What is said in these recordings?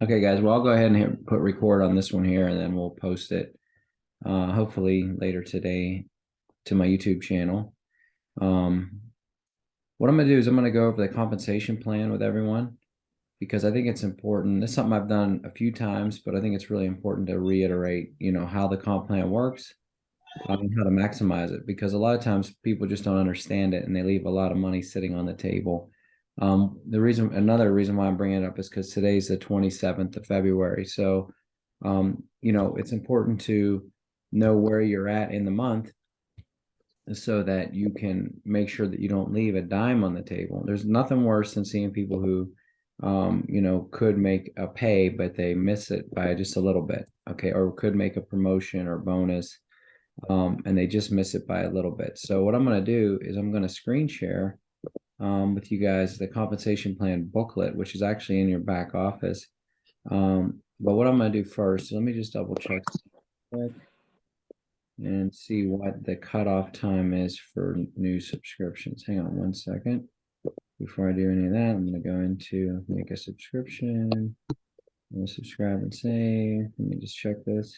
Okay, guys. Well, I'll go ahead and put record on this one here, and then we'll post it hopefully later today to my YouTube channel. Um, what I'm going to do is I'm going to go over the compensation plan with everyone because I think it's important. This is something I've done a few times, but I think it's really important to reiterate, how the comp plan works, and how to maximize it because a lot of times people just don't understand it and they leave a lot of money sitting on the table. Another reason why I'm bringing it up is because today's the 27th of February. So, it's important to know where you're at in the month so that you can make sure that you don't leave a dime on the table. There's nothing worse than seeing people who, could make a pay, but they miss it by just a little bit. Okay. Or could make a promotion or bonus, and they just miss it by a little bit. So what I'm going to do is I'm going to screen share with you guys the compensation plan booklet, which is actually in your back office. But what I'm going to do first, let me just double check and see what the cutoff time is for new subscriptions. Hang on one second. Before I do any of that, I'm going to go into make a subscription. I'm going to subscribe and save. Let me just check this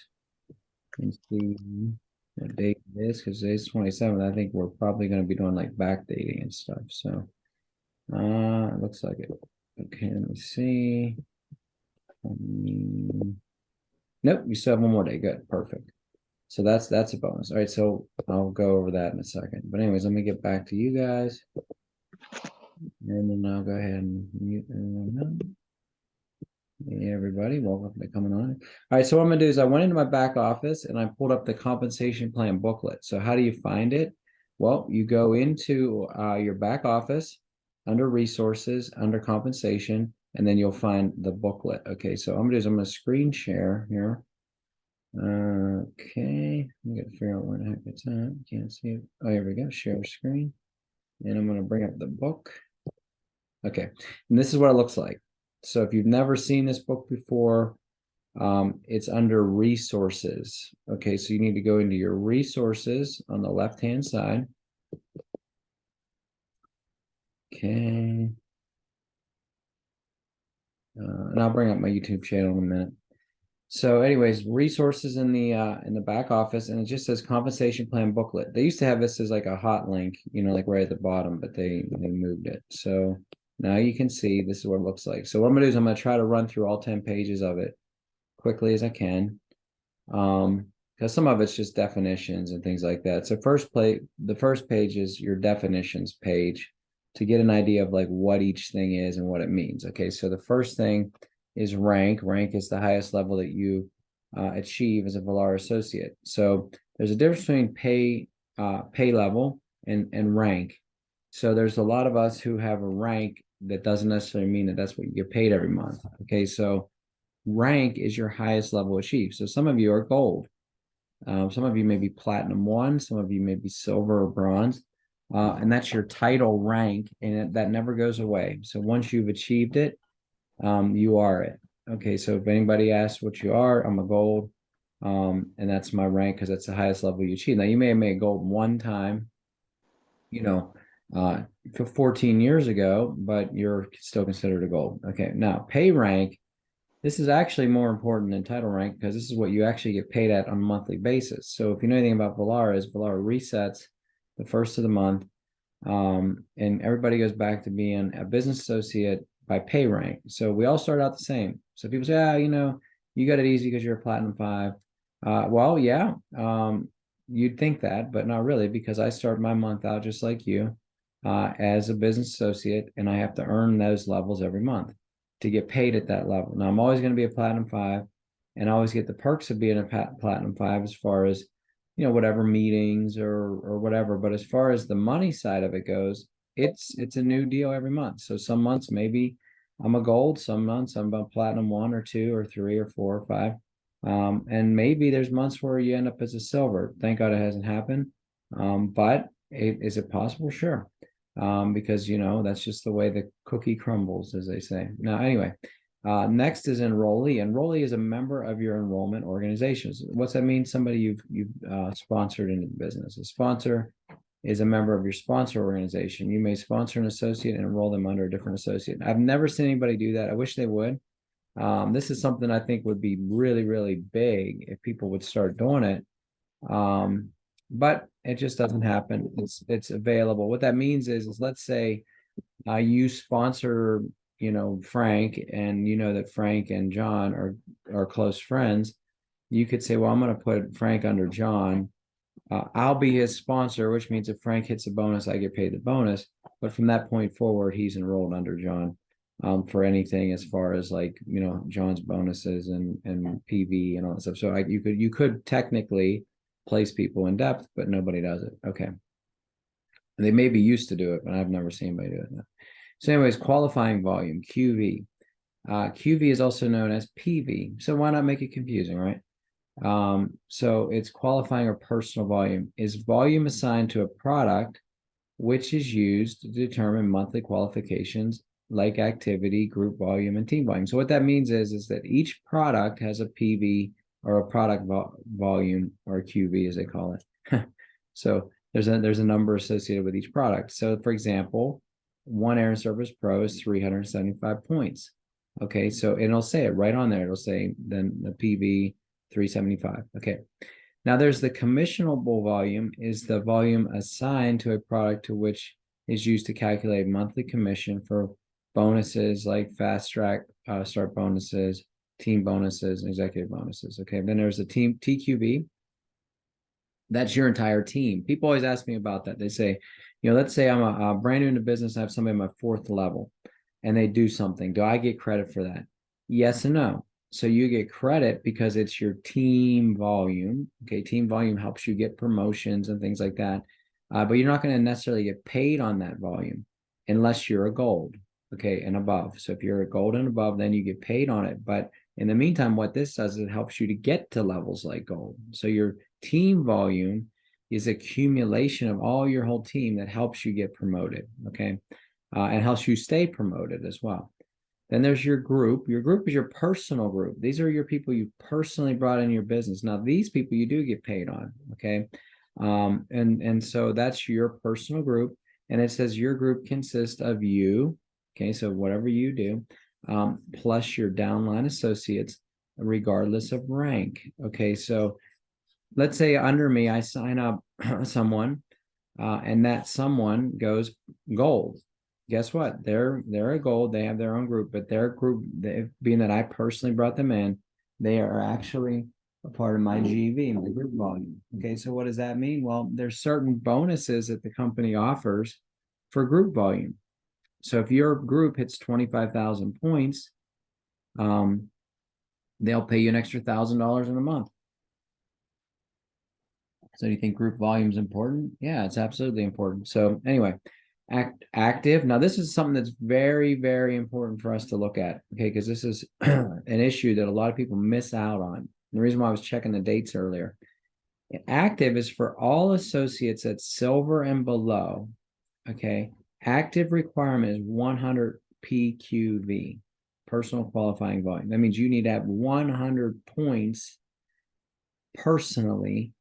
and see what date it is because today's 27th. I think we're probably going to be doing like backdating and stuff. So it looks like it. Okay, let me see. Nope, you still have one more day. Good, perfect. So that's a bonus. All right, so I'll go over that in a second. But anyways, let me get back to you guys, and then I'll go ahead and mute Hey everybody, welcome to coming on. All right, so what I'm gonna do is I went into my back office and I pulled up the compensation plan booklet. So how do you find it? Well, you go into your back office under resources, under compensation, and then you'll find the booklet. Okay, so I'm gonna screen share here. Okay, I'm gonna figure out where the heck it's at. Can't see it. Oh, here we go. Share screen, and I'm gonna bring up the book. Okay, and this is what it looks like. So if you've never seen this book before, it's under resources. Okay, so you need to go into your resources on the left-hand side. Okay. And I'll bring up my YouTube channel in a minute. So anyways, resources in the back office, and it just says compensation plan booklet. They used to have this as like a hot link, like right at the bottom, but they moved it. So now you can see this is what it looks like. So what I'm gonna do is I'm gonna try to run through all 10 pages of it quickly as I can. Because some of it's just definitions and things like that. So the first page is your definitions page to get an idea of like what each thing is and what it means. Okay, so the first thing is rank. Rank is the highest level that you achieve as a Vollara associate. So there's a difference between pay level and rank. So there's a lot of us who have a rank that doesn't necessarily mean that that's what you get paid every month. Okay, so rank is your highest level achieved. So some of you are gold. Some of you may be platinum one, some of you may be silver or bronze. And that's your title rank, and that never goes away. So once you've achieved it, you are it. Okay, so if anybody asks what you are, I'm a gold. And that's my rank because that's the highest level you achieve. Now you may have made gold one time, you know, uh, 14 years ago, but you're still considered a gold. Okay, now pay rank. This is actually more important than title rank because this is what you actually get paid at on a monthly basis. So if you know anything about Vollara, is Vollara resets the first of the month, and everybody goes back to being a business associate by pay rank. So we all start out the same. So people say, you got it easy because you're a platinum five. Well, yeah, you'd think that, but not really because I start my month out just like you, as a business associate, and I have to earn those levels every month to get paid at that level. Now I'm always going to be a platinum five, and I always get the perks of being a platinum five as far as whatever meetings or whatever. But as far as the money side of it goes, it's a new deal every month. So some months maybe I'm a gold, some months I'm a platinum one or two or three or four or five. And maybe there's months where you end up as a silver. Thank God it hasn't happened. But is it possible? Sure. Because that's just the way the cookie crumbles, as they say. Now, anyway, next is enrollee. Enrollee is a member of your enrollment organizations. What's that mean? Somebody you've sponsored into the business. A sponsor is a member of your sponsor organization. You may sponsor an associate and enroll them under a different associate. I've never seen anybody do that. I wish they would. This is something I think would be really, really big if people would start doing it. But it just doesn't happen. It's available. What that means is let's say you sponsor, Frank, and you know that Frank and John are close friends. You could say, well, I'm going to put Frank under John. I'll be his sponsor, which means if Frank hits a bonus, I get paid the bonus. But from that point forward, he's enrolled under John for anything as far as like John's bonuses and PV and all that stuff. So you could technically place people in depth, but nobody does it. Okay, they may be used to do it, but I've never seen anybody do it. No. So, anyways, qualifying volume QV. QV is also known as PV. So why not make it confusing, right? So it's qualifying or personal volume. Is volume assigned to a product which is used to determine monthly qualifications like activity, group volume, and team volume. So what that means is that each product has a PV or a product volume, or QV as they call it. So there's a number associated with each product. So for example, one Air and Surface Pro is 375 points. Okay, so it'll say it right on there. It'll say then the PV 375. Okay. Now there's the commissionable volume, is the volume assigned to a product to which is used to calculate monthly commission for bonuses like fast track start bonuses, team bonuses, and executive bonuses. Okay. Then there's the team TQV. That's your entire team. People always ask me about that. They say, let's say I'm a brand new in the business. I have somebody at my 4th level and they do something. Do I get credit for that? Yes and no. So you get credit because it's your team volume. Okay, team volume helps you get promotions and things like that. But you're not going to necessarily get paid on that volume unless you're a gold, okay, and above. So if you're a gold and above, then you get paid on it. But in the meantime, what this does is it helps you to get to levels like gold. So your team volume is accumulation of all your whole team that helps you get promoted, okay, and helps you stay promoted as well. Then there's your group. Your group is your personal group. These are your people you personally brought in your business. Now, these people you do get paid on, okay? And so that's your personal group. And it says your group consists of you, okay? So whatever you do, plus your downline associates, regardless of rank, okay? So let's say under me, I sign up someone, and that someone goes gold. Guess what? They're a gold. They have their own group, but their group, being that I personally brought them in, they are actually a part of my GV, my group volume. Okay, so what does that mean? Well, there's certain bonuses that the company offers for group volume. So if your group hits 25,000 points, they'll pay you an extra $1,000 in a month. So do you think group volume is important? Yeah, it's absolutely important. So anyway, active. Now, this is something that's very, very important for us to look at, okay, because this is an issue that a lot of people miss out on. And the reason why I was checking the dates earlier. Active is for all associates at silver and below, okay? Active requirement is 100 PQV, personal qualifying volume. That means you need to have 100 points personally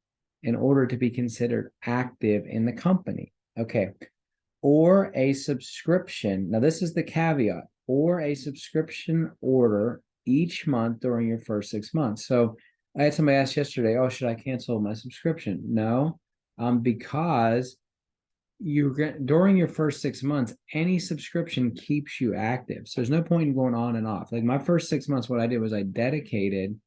in order to be considered active in the company, okay? Or a subscription. Now, this is the caveat, or a subscription order each month during your first 6 months. So I had somebody ask yesterday, oh, should I cancel my subscription? No, because during your first 6 months, any subscription keeps you active. So there's no point in going on and off. Like my first 6 months, what I did was I dedicated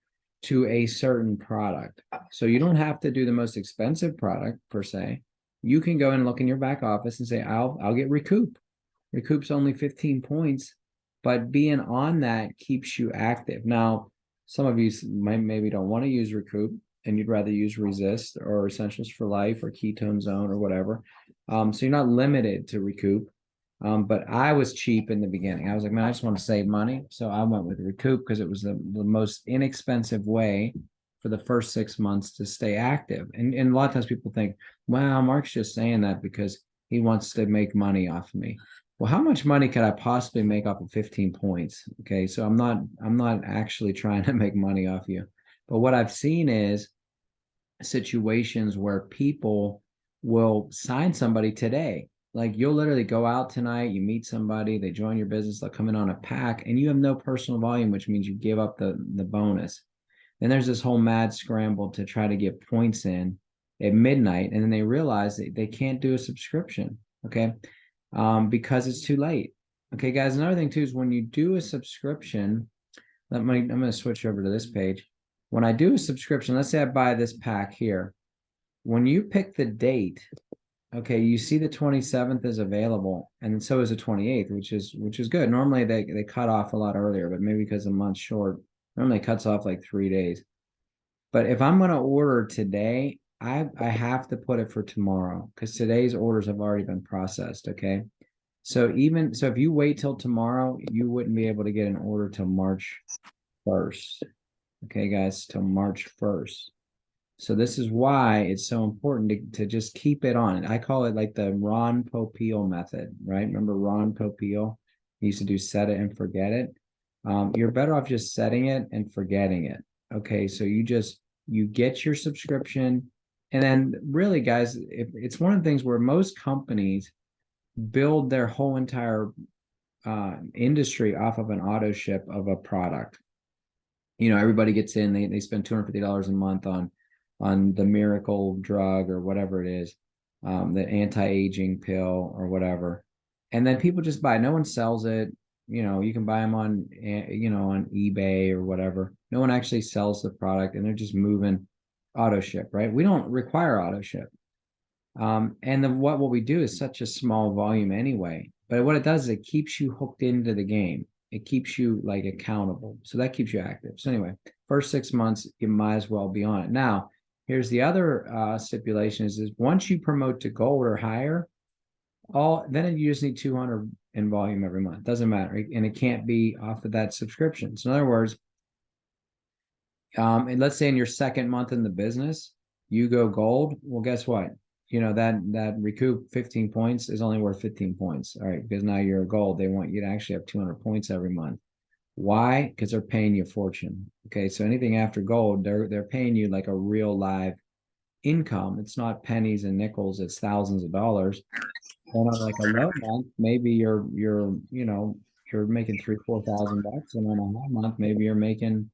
to a certain product. So you don't have to do the most expensive product per se. You can go and look in your back office and say, I'll get Recoup. Recoup's only 15 points, but being on that keeps you active. Now, some of you maybe don't want to use Recoup and you'd rather use Resist or Essentials for Life or Ketone Zone or whatever. So you're not limited to Recoup. But I was cheap in the beginning. I was like, man, I just want to save money. So I went with Recoup because it was the most inexpensive way for the first 6 months to stay active. And a lot of times people think, wow, Mark's just saying that because he wants to make money off of me. Well, how much money could I possibly make off of 15 points? Okay, so I'm not actually trying to make money off you. But what I've seen is situations where people will sign somebody today Like you'll literally go out tonight, you meet somebody, they join your business, they'll come in on a pack, and you have no personal volume, which means you give up the bonus. Then there's this whole mad scramble to try to get points in at midnight, and then they realize that they can't do a subscription, okay, because it's too late. Okay, guys, another thing too is when you do a subscription, I'm going to switch over to this page. When I do a subscription, let's say I buy this pack here. When you pick the date, okay, you see the 27th is available, and so is the 28th, which is good. Normally they cut off a lot earlier, but maybe because the month's short, normally it cuts off like 3 days. But if I'm going to order today, I have to put it for tomorrow because today's orders have already been processed. Okay. So if you wait till tomorrow, you wouldn't be able to get an order till March 1st. Okay, guys, till March 1st. So this is why it's so important to just keep it on. I call it like the Ron Popeil method, right? Remember Ron Popeil? He used to do set it and forget it. You're better off just setting it and forgetting it. Okay, so you get your subscription, and then really, guys, it's one of the things where most companies build their whole entire industry off of an auto ship of a product. You know, everybody gets in, they spend $250 a month on the miracle drug or whatever it is, the anti-aging pill or whatever. And then people just buy, no one sells it. You know, you can buy them on, on eBay or whatever. No one actually sells the product, and they're just moving auto ship, right? We don't require auto ship. And then what we do is such a small volume anyway. But what it does is it keeps you hooked into the game. It keeps you like accountable. So that keeps you active. So anyway, first 6 months, you might as well be on it. Now, here's the other stipulation is once you promote to gold or higher, then you just need 200 in volume every month. Doesn't matter. And it can't be off of that subscription. So in other words, and let's say in your second month in the business, you go gold. Well, guess what? You know, that recoup 15 points is only worth 15 points. All right, because now you're a gold. They want you to actually have 200 points every month. Why? Because they're paying you a fortune. Okay, so anything after gold, they're paying you like a real live income. It's not pennies and nickels, it's thousands of dollars. And on like a low month, maybe you're making 3,000-4,000 bucks, and on a high month, maybe you're making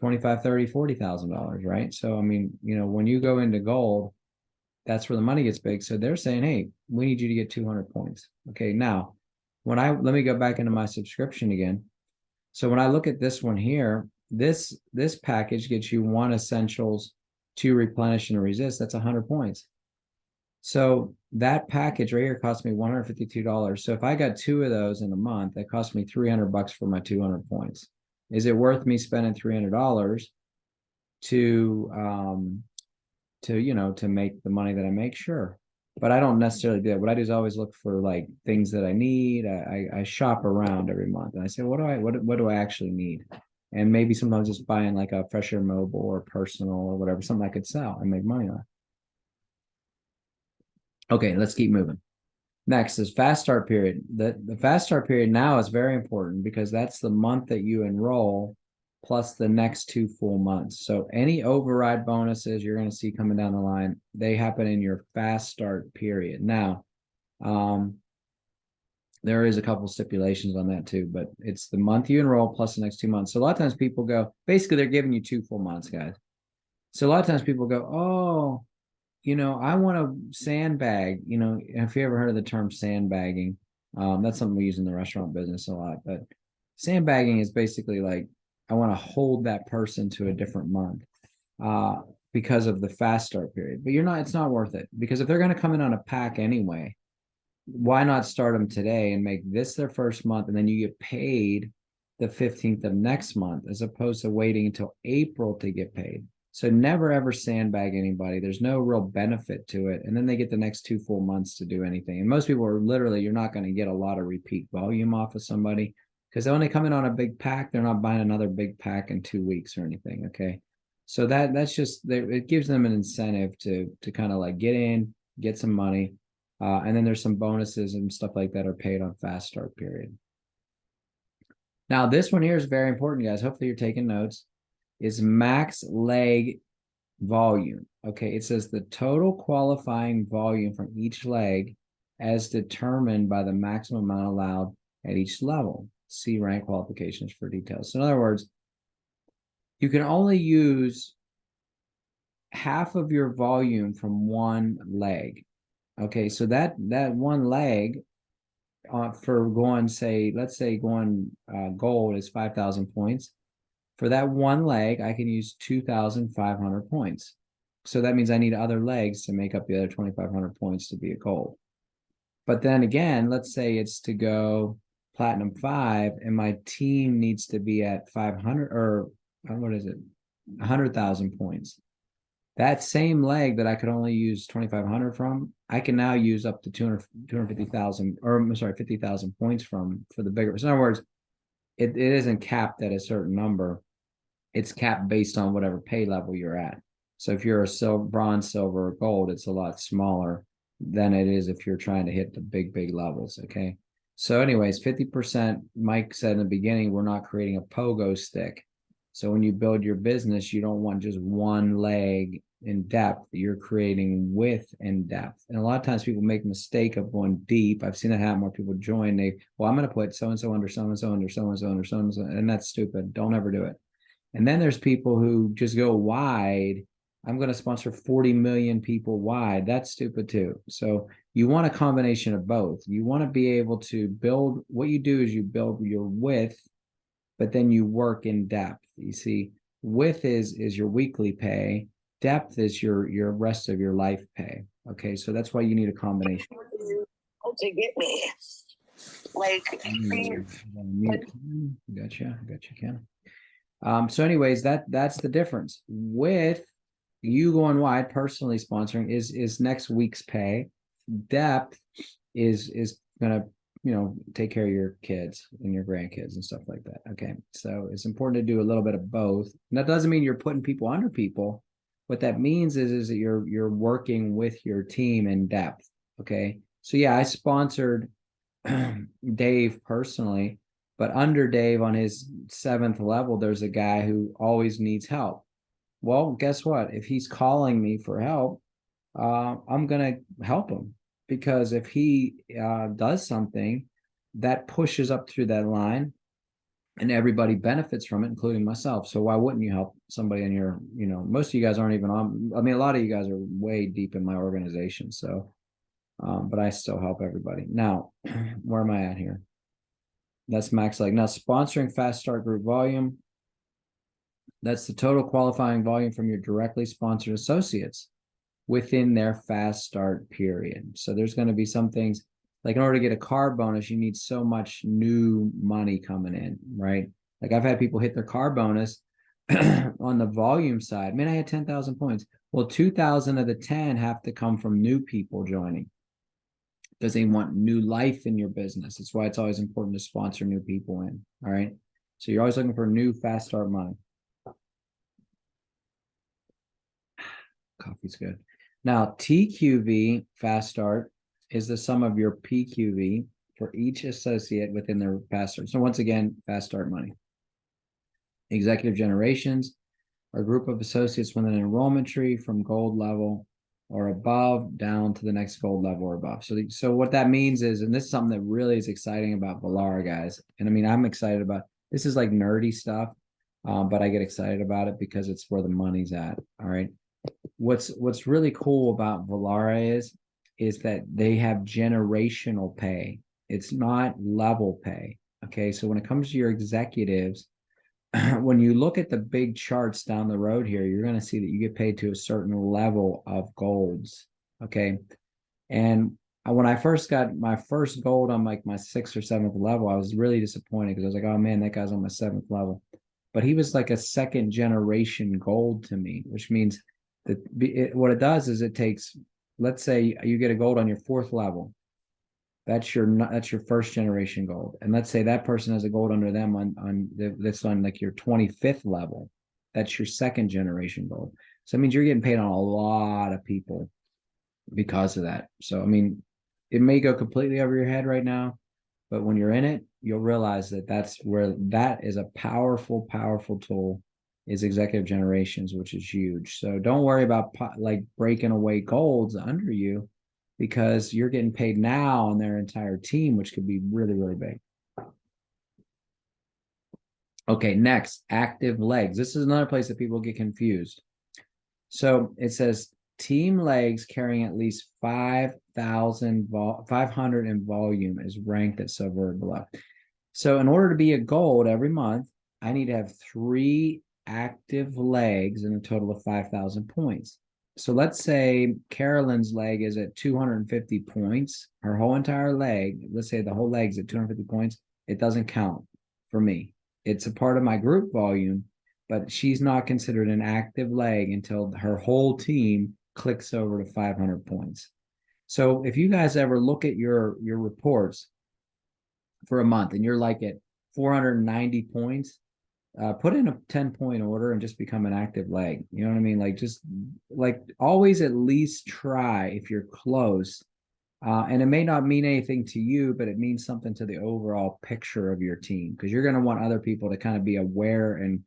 25, 30, $40,000, right? So I mean, when you go into gold, that's where the money gets big. So they're saying, hey, we need you to get 200 points. Okay, now let me go back into my subscription again. So when I look at this one here, this package gets you 1 essentials, 2 replenish and resist. That's 100 points. So that package right here cost me $152. So if I got 2 of those in a month, that cost me $300 for my 200 points. Is it worth me spending $300 to make the money that I make? Sure. But I don't necessarily do that. What I do is always look for like things that I need. I shop around every month and I say, what do I actually need? And maybe sometimes just buying like a Fresher Mobile or Personal or whatever, something I could sell and make money on. Okay, let's keep moving. Next is fast start period. The fast start period now is very important because that's the month that you enroll plus the next 2 full months. So any override bonuses you're going to see coming down the line, they happen in your fast start period. Now, there is a couple stipulations on that too, but it's the month you enroll plus the next 2 months. So a lot of times people go, basically they're giving you 2 full months, guys. So a lot of times people go, oh, I want to sandbag, if you ever heard of the term sandbagging, that's something we use in the restaurant business a lot. But sandbagging is basically like, I want to hold that person to a different month because of the fast start period. But it's not worth it because if they're going to come in on a pack anyway, why not start them today and make this their first month, and then you get paid the 15th of next month as opposed to waiting until April to get paid. So never ever sandbag anybody. There's no real benefit to it. And then they get the next 2 full months to do anything. And most people are literally, you're not going to get a lot of repeat volume off of somebody because when they come in on a big pack, they're not buying another big pack in 2 weeks or anything. Okay. So that's just, it gives them an incentive to kind of like get in, get some money. And then there's some bonuses and stuff like that are paid on fast start period. Now, this one here is very important, guys. Hopefully you're taking notes. Is max leg volume. Okay, it says the total qualifying volume from each leg as determined by the maximum amount allowed at each level. See rank qualifications for details. So in other words, you can only use half of your volume from one leg. Okay, so that one leg for going, say, let's say going gold is 5,000 points. For that one leg, I can use 2,500 points. So that means I need other legs to make up the other 2,500 points to be a gold. But then again, let's say it's to go platinum 5 and my team needs to be at 500 or what is it? 100,000 points. That same leg that I could only use 2,500 from, I can now use up to 250,000 or I'm sorry, 50,000 points from for the bigger. So in other words, it isn't capped at a certain number. It's capped based on whatever pay level you're at. So if you're a silver, bronze, silver, or gold, it's a lot smaller than it is if you're trying to hit the big levels. Okay. So, anyways, 50%, Mike said in the beginning, we're not creating a pogo stick. So when you build your business, you don't want just one leg in depth. You're creating width and depth. And a lot of times people make the mistake of going deep. I've seen that happen where people join. Well, I'm going to put so-and-so under so-and-so under so-and-so under so-and-so. And that's stupid. Don't ever do it. And then there's people who just go wide. I'm going to sponsor 40 million people wide. That's stupid too. So you want a combination of both. You want to be able to build, what you do is you build your width, but then you work in depth. You see, width is your weekly pay. Depth is your rest of your life pay. Okay, so that's why you need a combination. To get me, like, gotcha, Ken. So anyways, that's the difference. With you going wide, personally sponsoring is next week's pay. Depth is gonna, take care of your kids and your grandkids and stuff like that. Okay. So it's important to do a little bit of both. And that doesn't mean you're putting people under people. What that means is that you're working with your team in depth. Okay. So yeah, I sponsored Dave personally, but under Dave on his 7th level, there's a guy who always needs help. Well, guess what? If he's calling me for help, I'm going to help him, because if he does something that pushes up through that line and everybody benefits from it, including myself. So why wouldn't you help somebody in your, most of you guys aren't even on. I mean, a lot of you guys are way deep in my organization. So, but I still help everybody. Now, where am I at here? That's max leg. Now, sponsoring fast start group volume. That's the total qualifying volume from your directly sponsored associates within their fast start period. So there's going to be some things like, in order to get a car bonus, you need so much new money coming in, right? Like I've had people hit their car bonus on the volume side. Man, I had 10,000 points. Well, 2,000 of the 10 have to come from new people joining, because they want new life in your business. That's why it's always important to sponsor new people in. All right. So you're always looking for new fast start money. Coffee's good. Now, TQV fast start is the sum of your PQV for each associate within their fast start. So once again, fast start money. Executive generations are a group of associates with an enrollment tree from gold level or above down to the next gold level or above. So what that means is, and this is something that really is exciting about Vollara, guys. And I mean, I'm excited about, this is like nerdy stuff, but I get excited about it because it's where the money's at. All right. What's really cool about Vollara is that they have generational pay. It's not level pay. Okay. So when it comes to your executives, when you look at the big charts down the road here, you're going to see that you get paid to a certain level of golds. Okay. And when I first got my first gold on like my 6th or 7th level, I was really disappointed because I was like, oh man, that guy's on my 7th level. But he was like a 2nd generation gold to me, which means that what it does is it takes, let's say you get a gold on your 4th level. That's your 1st generation gold. And let's say that person has a gold under them that's on like your 25th level. That's your 2nd generation gold. So it means you're getting paid on a lot of people because of that. So, I mean, it may go completely over your head right now, but when you're in it, you'll realize that that's where that is a powerful, powerful tool, is executive generations, which is huge. So don't worry about like breaking away golds under you, because you're getting paid now on their entire team, which could be really, really big. Okay, next, active legs. This is another place that people get confused. So it says team legs carrying at least 500 in volume is ranked at silver or below. So in order to be a gold every month, I need to have 3 active legs and a total of 5,000 points. So let's say Carolyn's leg is at 250 points, her whole entire leg. Let's say the whole leg's at 250 points. It doesn't count for me. It's a part of my group volume, but she's not considered an active leg until her whole team clicks over to 500 points. So if you guys ever look at your reports for a month and you're like at 490 points, put in a 10-point order and just become an active leg. You know what I mean? Like, just like always at least try if you're close. And it may not mean anything to you, but it means something to the overall picture of your team, because you're going to want other people to kind of be aware and,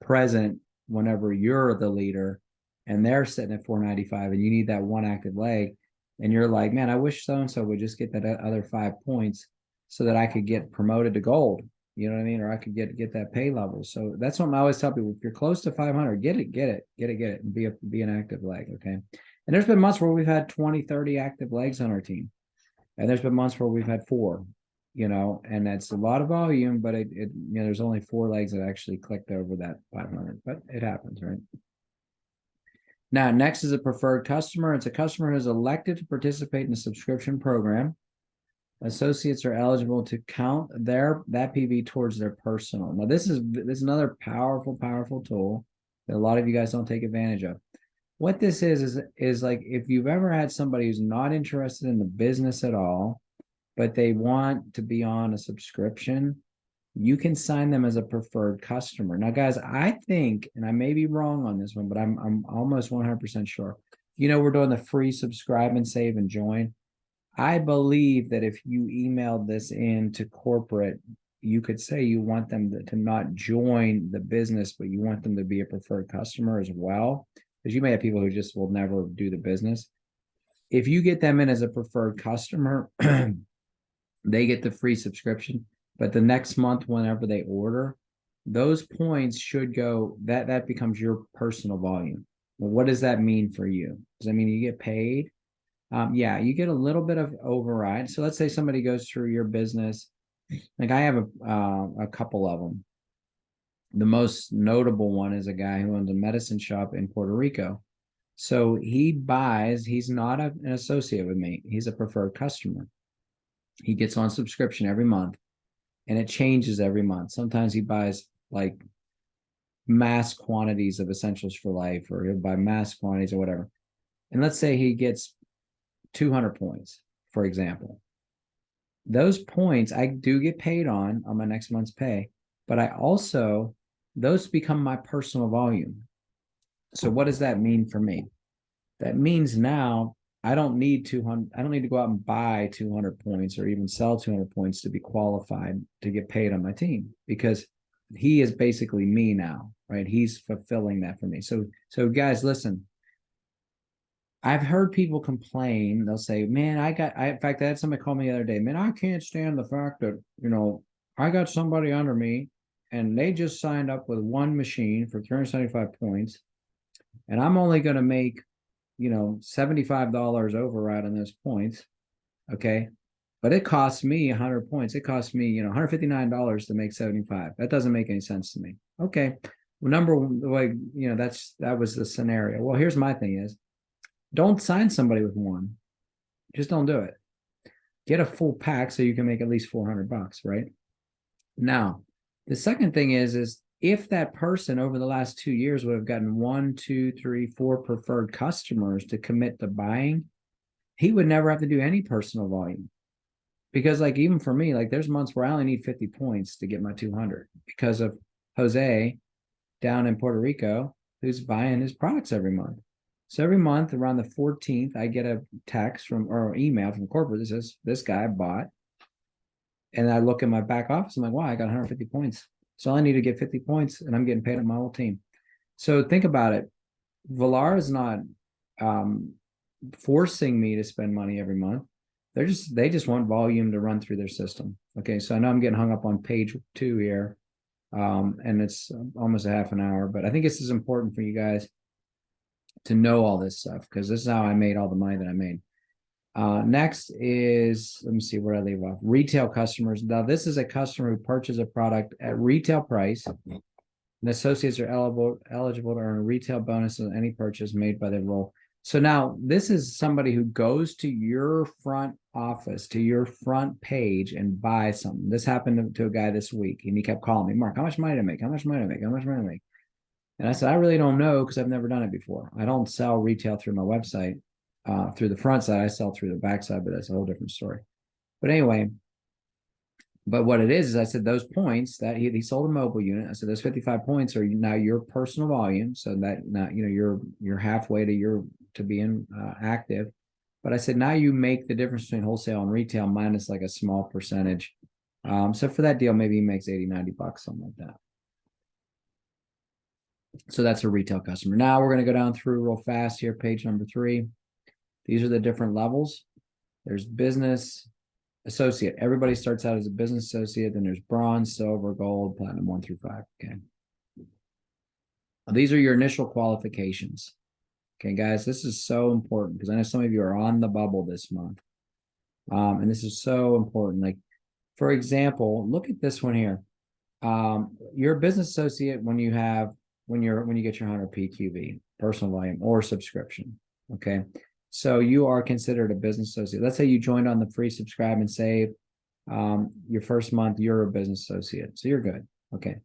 present whenever you're the leader and they're sitting at 495 and you need that one active leg. And you're like, man, I wish so-and-so would just get that other 5 points so that I could get promoted to gold. You know what I mean? Or I could get that pay level. So that's what I always tell people. If you're close to 500, get it, and be an active leg. Okay. And there's been months where we've had 20, 30 active legs on our team. And there's been months where we've had 4, and that's a lot of volume, but there's only 4 legs that actually clicked over that 500, but it happens, right? Now, next is a preferred customer. It's a customer who's elected to participate in a subscription program. Associates are eligible to count that PV towards their personal. Now, this is another powerful tool that a lot of you guys don't take advantage of. What this is like if you've ever had somebody who's not interested in the business at all, but they want to be on a subscription, you can sign them as a preferred customer. Now, guys, I think, and I may be wrong on this one, but I'm almost 100% sure. We're doing the free subscribe and save and join. I believe that if you emailed this in to corporate, you could say you want them to not join the business, but you want them to be a preferred customer as well. Because you may have people who just will never do the business. If you get them in as a preferred customer, they get the free subscription. But the next month, whenever they order, those points should go, that becomes your personal volume. Well, what does that mean for you? Does that mean you get paid? Yeah, you get a little bit of override. So let's say somebody goes through your business. Like I have a couple of them. The most notable one is a guy who owns a medicine shop in Puerto Rico. So he's not an associate with me. He's a preferred customer. He gets on subscription every month and it changes every month. Sometimes he buys like mass quantities of essentials for life, or he'll buy mass quantities or whatever. And let's say he gets 200 points, for example. Those points I do get paid on my next month's pay, but those become my personal volume. So what does that mean for me? That means now I don't need 200. I don't need to go out and buy 200 points or even sell 200 points to be qualified to get paid on my team, because he is basically me now, right? He's fulfilling that for me. So guys, listen, I've heard people complain. They'll say, man, in fact, I had somebody call me the other day, man, I can't stand the fact that, I got somebody under me and they just signed up with one machine for 375 points. And I'm only going to make, $75 override on those points. Okay. But it costs me 100 points. It costs me, $159 to make 75. That doesn't make any sense to me. Okay. Well, number one, that was the scenario. Well, here's my thing is, don't sign somebody with one. Just don't do it. Get a full pack so you can make at least $400, right? Now, the second thing is if that person over the last 2 years would have gotten 1, 2, 3, 4 preferred customers to commit to buying, he would never have to do any personal volume. Because like even for me, like there's months where I only need 50 points to get my 200 because of Jose down in Puerto Rico, who's buying his products every month. So every month around the 14th, I get a text or email from corporate that says this guy bought. And I look at my back office. I'm like, wow, I got 150 points. So I need to get 50 points and I'm getting paid on my whole team. So think about it. Vollara is not forcing me to spend money every month. They just want volume to run through their system. Okay, so I know I'm getting hung up on page 2 here, and it's almost a half an hour, but I think this is important for you guys to know all this stuff because this is how I made all the money that I made. Next is, let me see where I leave off. Retail customers. Now, this is a customer who purchased a product at retail price. And associates are eligible to earn a retail bonus on any purchase made by their role. So now this is somebody who goes to your front office, to your front page and buys something. This happened to a guy this week, and he kept calling me, Mark, how much money to make? How much money to make? How much money to make? And I said, I really don't know because I've never done it before. I don't sell retail through my website. Through the front side, I sell through the back side, but that's a whole different story. But anyway, but what it is I said those points that he sold a mobile unit. I said those 55 points are now your personal volume, so that now you're halfway to being active. But I said now you make the difference between wholesale and retail minus like a small percentage. So for that deal, maybe he makes 80-90 bucks, something like that. So that's a retail customer. Now we're going to go down through real fast here, page number 3. These are the different levels. There's business associate. Everybody starts out as a business associate. Then there's bronze, silver, gold, platinum 1 through 5. Okay. Now, these are your initial qualifications. Okay, guys, this is so important because I know some of you are on the bubble this month. And this is so important. Like, for example, look at this one here. You're a business associate when you get your 100 PQV, personal volume or subscription. Okay. So you are considered a business associate. Let's say you joined on the free subscribe and save. Your first month, you're a business associate. So you're good. Okay.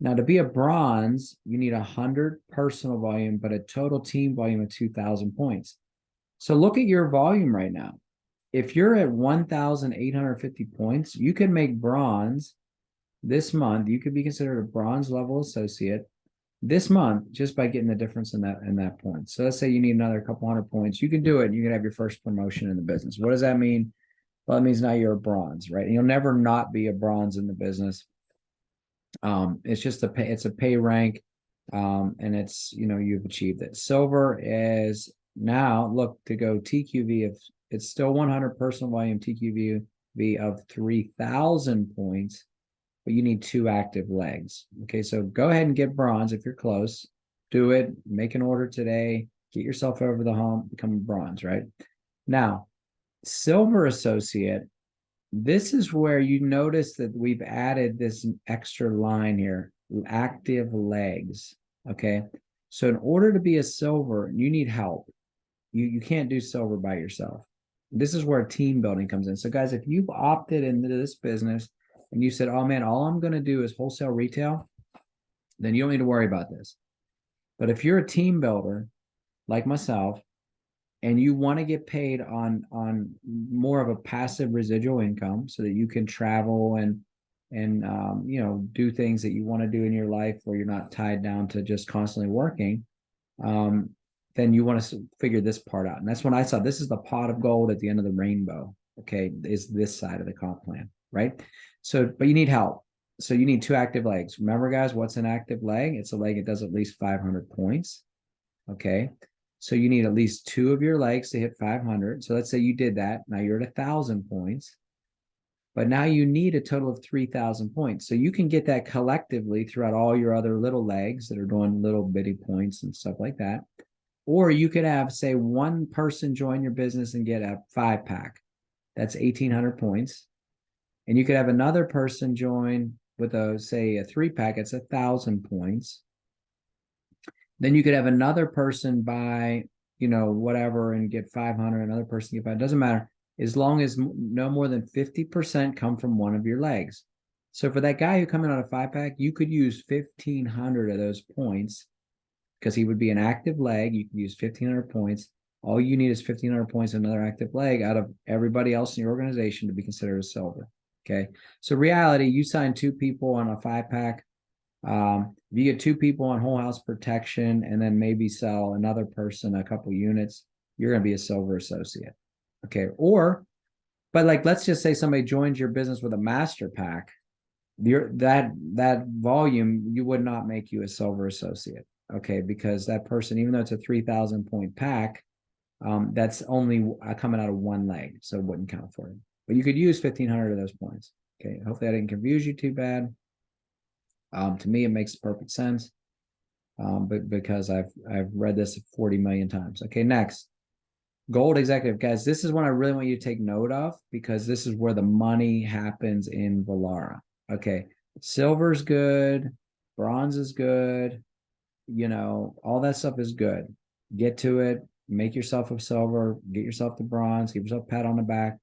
Now to be a bronze, you need 100 personal volume, but a total team volume of 2,000 points. So look at your volume right now. If you're at 1,850 points, you can make bronze this month. You could be considered a bronze level associate this month just by getting the difference in that point. So let's say you need another couple hundred points. You can do it and you can have your first promotion in the business. What does that mean? Well, it means now you're a bronze, right? And you'll never not be a bronze in the business. It's just it's a pay rank. And it's, you've achieved it. Silver is now look to go TQV of it's still 100 personal volume TQV of 3,000 points, but you need 2 active legs. Okay, so go ahead and get bronze if you're close. Do it. Make an order today. Get yourself over the hump. Become bronze, right? Now, silver associate, this is where you notice that we've added this extra line here, active legs. Okay, so in order to be a silver, you need help. You can't do silver by yourself. This is where team building comes in. So guys, if you've opted into this business and you said, oh man, all I'm going to do is wholesale retail, then you don't need to worry about this. But if you're a team builder like myself and you want to get paid on more of a passive residual income so that you can travel and do things that you want to do in your life where you're not tied down to just constantly working, then you want to figure this part out. And that's when I saw this is the pot of gold at the end of the rainbow. Okay, is this side of the comp plan, right? So, but you need help. So you need 2 active legs. Remember, guys, what's an active leg? It's a leg that does at least 500 points. Okay, so you need at least 2 of your legs to hit 500. So let's say you did that. Now you're at 1,000 points. But now you need a total of 3,000 points. So you can get that collectively throughout all your other little legs that are doing little bitty points and stuff like that. Or you could have, say, one person join your business and get a 5-pack. That's 1,800 points. And you could have another person join with a 3-pack. It's 1,000 points. Then you could have another person buy, whatever and get 500. Another person get 500. It doesn't matter as long as no more than 50% come from one of your legs. So for that guy who come in on a 5-pack, you could use 1,500 of those points. Because he would be an active leg, you can use 1,500 points. All you need is 1,500 points, another active leg out of everybody else in your organization to be considered a silver. Okay. So reality, you sign 2 people on a 5-pack. If you get 2 people on whole house protection and then maybe sell another person a couple units, you're going to be a silver associate. Okay. But like, let's just say somebody joins your business with a master pack. That volume, you would not make you a silver associate. Okay, because that person, even though it's a 3,000 point pack, That's only coming out of one leg, so it wouldn't count for it. But you could use 1,500 of those points. Okay, hopefully I didn't confuse you too bad. To me, it makes perfect sense. But because I've read this 40 million times. Okay, next. Gold executive, guys. This is one I really want you to take note of because this is where the money happens in Vollara. Okay, silver's good, bronze is good, all that stuff is good. Get to it, make yourself a silver, get yourself the bronze, give yourself a pat on the back.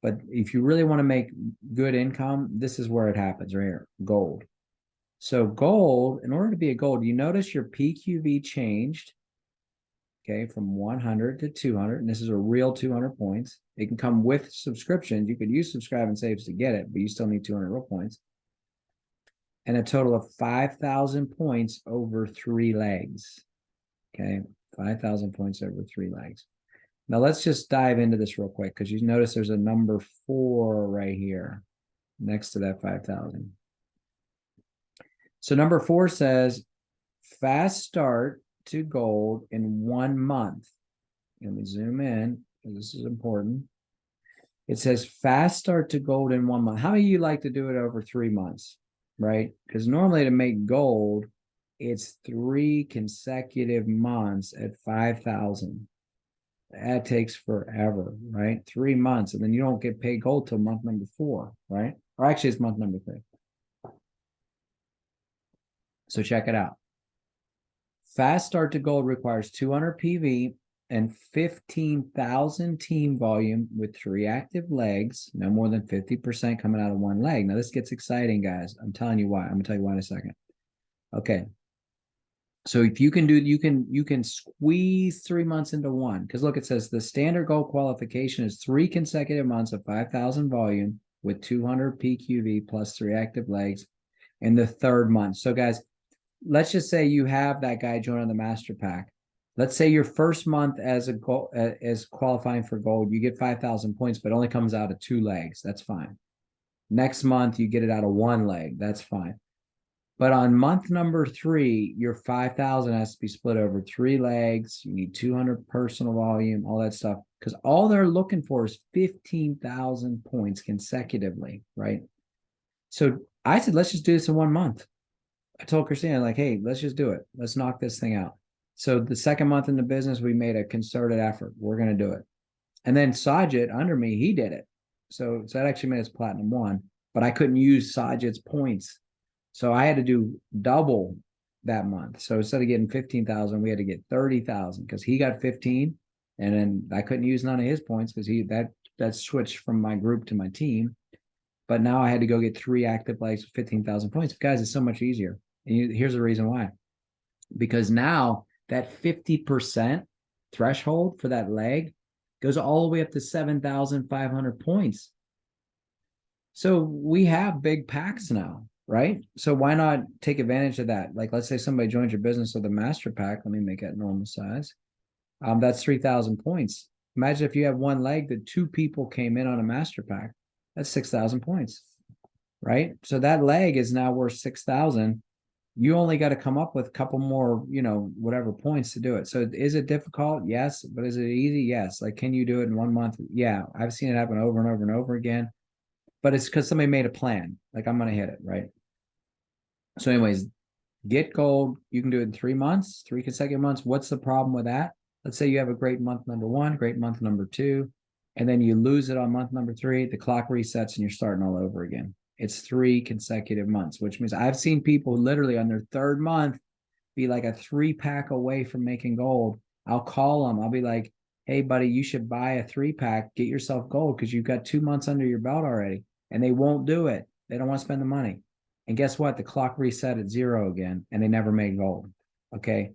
But if you really want to make good income, this is where it happens right here, gold. So gold, in order to be a gold, you notice your PQV changed, okay, from 100 to 200, and this is a real 200 points. It can come with subscriptions. You could use subscribe and saves to get it, but you still need 200 real points. And a total of 5,000 points over 3 legs. Okay, 5,000 points over 3 legs. Now let's just dive into this real quick because you notice there's a number 4 right here next to that 5,000. So number 4 says fast start to gold in 1 month. Let me zoom in because this is important. It says fast start to gold in 1 month. How many of you like to do it over 3 months, right? Because normally to make gold, it's 3 consecutive months at 5,000. That takes forever, right? 3 months, and then you don't get paid gold till month number 4, right? Or actually, it's month number 3. So check it out. Fast start to gold requires 200 PV and 15,000 team volume with 3 active legs, no more than 50% coming out of 1 leg. Now this gets exciting, guys. I'm telling you why. I'm gonna tell you why in a second. Okay. So if you can do, you can squeeze 3 months into one. Because look, it says the standard goal qualification is 3 consecutive months of 5,000 volume with 200 PQV plus 3 active legs in the 3rd month. So guys, let's just say you have that guy joining the master pack. Let's say your first month as a goal as qualifying for gold, you get 5,000 points, but only comes out of 2 legs. That's fine. Next month, you get it out of 1 leg. That's fine. But on month number 3, your 5,000 has to be split over 3 legs. You need 200 personal volume, all that stuff. Because all they're looking for is 15,000 points consecutively, right? So I said, let's just do this in 1 month. I told Christina, like, hey, let's just do it. Let's knock this thing out. So the 2nd month in the business, we made a concerted effort. We're going to do it. And then Sajid, under me, he did it. So that actually made us platinum 1. But I couldn't use Sajid's points. So I had to do double that month. So instead of getting 15,000, we had to get 30,000 because he got 15, and then I couldn't use none of his points because that switched from my group to my team. But now I had to go get 3 active legs with 15,000 points. Guys, it's so much easier. And here's the reason why. Because now that 50% threshold for that leg goes all the way up to 7,500 points. So we have big packs now, right? So why not take advantage of that? Like, let's say somebody joins your business with a master pack. Let me make it normal size. That's 3,000 points. Imagine if you have 1 leg that 2 people came in on a master pack. That's 6,000 points, right? So that leg is now worth 6,000. You only got to come up with a couple more, whatever points to do it. So is it difficult? Yes. But is it easy? Yes. Like, can you do it in 1 month? Yeah. I've seen it happen over and over and over again. But it's because somebody made a plan. Like, I'm going to hit it, right? So anyways, get gold. You can do it in 3 months, 3 consecutive months. What's the problem with that? Let's say you have a great month number 1, great month number 2, and then you lose it on month number 3. The clock resets and you're starting all over again. It's 3 consecutive months, which means I've seen people literally on their 3rd month be like a 3-pack away from making gold. I'll call them. I'll be like, hey, buddy, you should buy a 3-pack, get yourself gold because you've got 2 months under your belt already. And they won't do it. They don't want to spend the money. And guess what? The clock reset at 0 again, and they never made gold. Okay.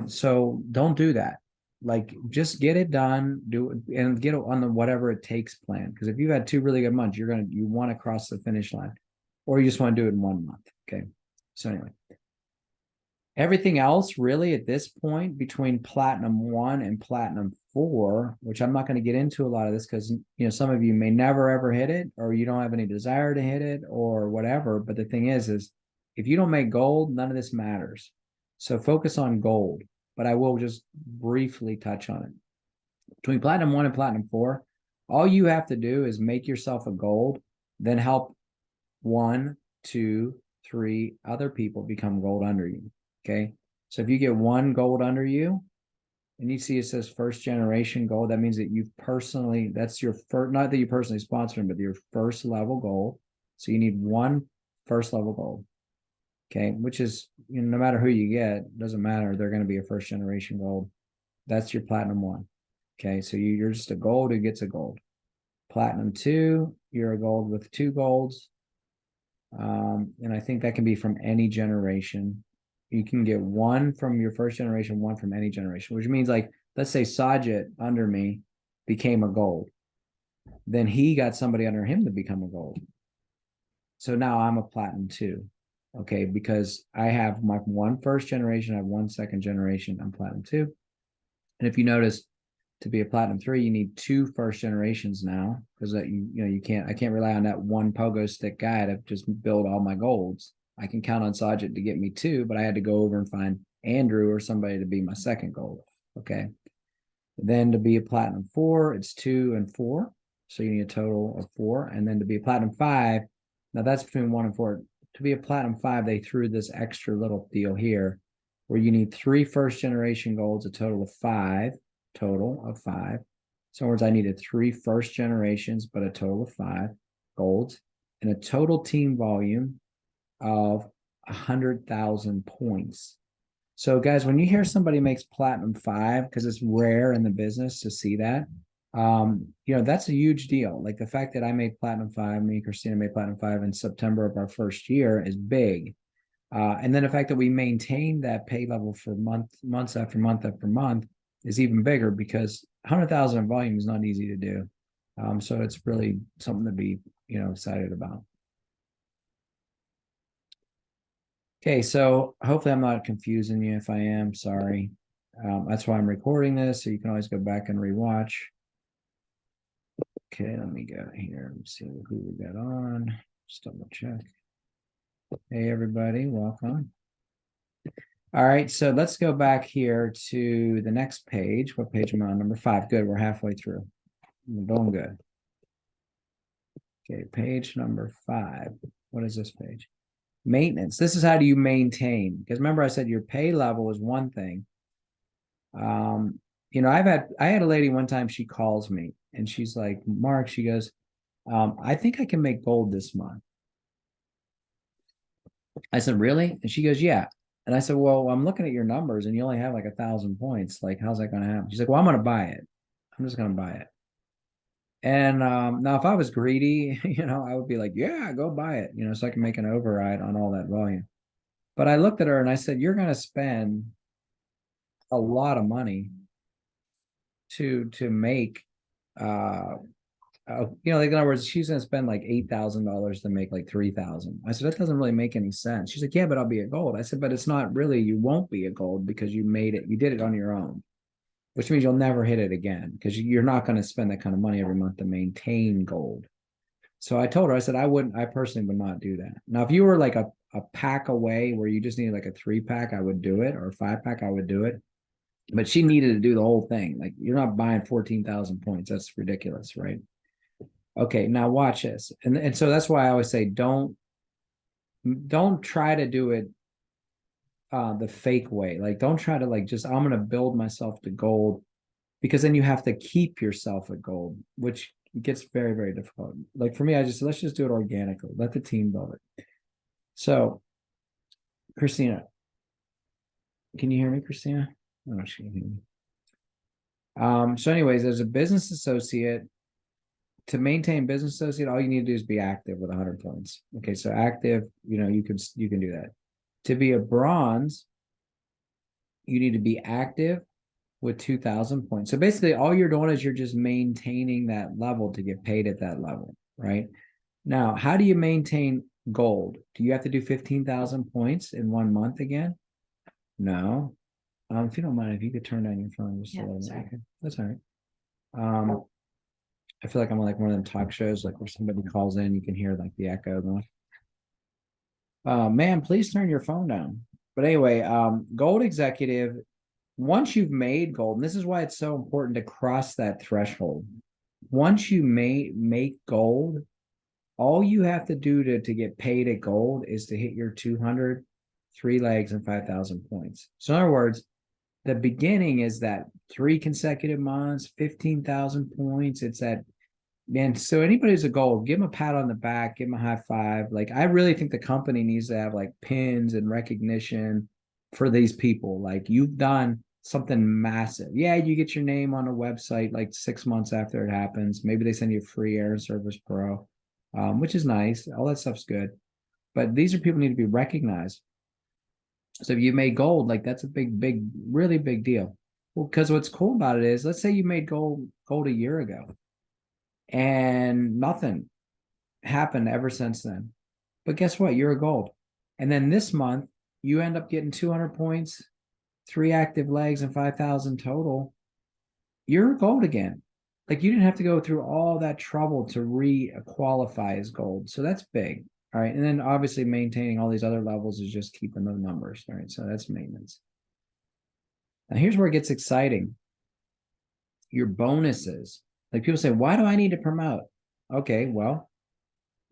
So don't do that. Like, just get it done, do it, and get it on the whatever it takes plan. Because if you've had 2 really good months, you want to cross the finish line, or you just want to do it in 1 month. Okay. So anyway, everything else really at this point between platinum 1 and platinum 4, which I'm not going to get into a lot of this because some of you may never ever hit it, or you don't have any desire to hit it, or whatever. But the thing is if you don't make gold, none of this matters. So focus on gold. But I will just briefly touch on it. Between platinum 1 and platinum 4, all you have to do is make yourself a gold, then help 1, 2, 3 other people become gold under you. Okay. So if you get 1 gold under you, and you see it says first generation gold, that means that you've personally, that's your first, not that you personally sponsored them, but your first level gold. So you need 1 first level gold. Okay. Which is, no matter who you get, doesn't matter. They're going to be a first generation gold. That's your platinum 1. Okay. So you're just a gold who gets a gold. Platinum 2, you're a gold with 2 golds. And I think that can be from any generation. You can get 1 from your first generation, 1 from any generation, which means, like, let's say Sajid under me became a gold. Then he got somebody under him to become a gold. So now I'm a platinum 2. Okay, because I have my 1 first generation, I have 1 second generation, I'm platinum 2. And if you notice, to be a platinum 3, you need 2 first generations now, because that I can't rely on that 1 pogo stick guy to just build all my golds. I can count on Sajid to get me 2, but I had to go over and find Andrew or somebody to be my second gold. Okay. Then to be a platinum 4, it's 2 and 4. So you need a total of 4. And then to be a platinum 5, now that's between 1 and 4. To be a platinum 5, they threw this extra little deal here where you need 3 first generation golds, a total of 5. Total of 5. So in other words, I needed 3 first generations, but a total of 5 golds and a total team volume of 100,000 points. So guys, when you hear somebody makes platinum 5, because it's rare in the business to see that, that's a huge deal. Like the fact that I made platinum 5, me and Christina made platinum 5 in September of our first year is big. And then the fact that we maintained that pay level for months after month after month is even bigger, because 100,000 in volume is not easy to do. So it's really something to be, excited about. Okay, so hopefully I'm not confusing you. If I am, sorry. That's why I'm recording this, so you can always go back and rewatch. Okay, let me go here and see who we got on. Just double check. Hey, everybody, welcome. All right, so let's go back here to the next page. What page am I on? Number 5. Good, we're halfway through. We're doing good. Okay, page number 5. What is this page? Maintenance. This is how do you maintain? Because remember I said your pay level is one thing. I had a lady one time, she calls me and she's like, Mark, she goes, I think I can make gold this month. I said, really? And she goes, yeah. And I said, well, I'm looking at your numbers and you only have like 1,000 points. Like, how's that going to happen? She's like, well, I'm going to buy it. I'm just going to buy it. And now if I was greedy, I would be like, yeah, go buy it, so I can make an override on all that volume. But I looked at her and I said, you're going to spend a lot of money to make, like in other words, she's going to spend like $8,000 to make like 3,000. I said, that doesn't really make any sense. She's like, yeah, but I'll be a gold. I said, but it's not really, you won't be a gold because you did it on your own, which means you'll never hit it again because you're not going to spend that kind of money every month to maintain gold. So I told her, I said, I personally would not do that. Now, if you were like a pack away where you just needed like a 3-pack, I would do it, or a 5-pack, I would do it. But she needed to do the whole thing. Like, you're not buying 14,000 points. That's ridiculous, right? Okay, now watch this. And so that's why I always say don't try to do it the fake way. Like, don't try to like just, I'm gonna build myself to gold, because then you have to keep yourself at gold, which gets very, very difficult. Like for me, let's just do it organically. Let the team build it. So, Christina, can you hear me, Christina? Oh, she can hear me. So anyways, as a business associate, to maintain business associate, all you need to do is be active with 100 points. Okay, so active, you can do that. To be a bronze, you need to be active with 2,000 points. So basically, all you're doing is you're just maintaining that level to get paid at that level, right? Now, how do you maintain gold? Do you have to do 15,000 points in 1 month again? No. If you don't mind, if you could turn down your phone just a little bit. Okay, that's all right. I feel like I'm like one of them talk shows, like where somebody calls in, you can hear like the echo going. Man, please turn your phone down. But anyway, gold executive, once you've made gold, and this is why it's so important to cross that threshold. Once you make gold, all you have to do to get paid at gold is to hit your 200, 3 legs, and 5,000 points. So in other words, the beginning is that 3 consecutive months, 15,000 points. It's that, man. So anybody who's a gold, give them a pat on the back, give them a high five. Like, I really think the company needs to have like pins and recognition for these people. Like, you've done something massive. Yeah, you get your name on a website like 6 months after it happens. Maybe they send you a free Air Service Pro, which is nice. All that stuff's good. But these are people who need to be recognized. So if you made gold, like, that's a big, really big deal. Well, because what's cool about it is, let's say you made gold a year ago and nothing happened ever since then. But guess what? You're a gold. And then this month, you end up getting 200 points, 3 active legs, and 5,000 total. You're a gold again. Like, you didn't have to go through all that trouble to re-qualify as gold. So that's big. All right. And then obviously maintaining all these other levels is just keeping the numbers. All right. So that's maintenance. Now here's where it gets exciting. Your bonuses. Like, people say, why do I need to promote? Okay, well,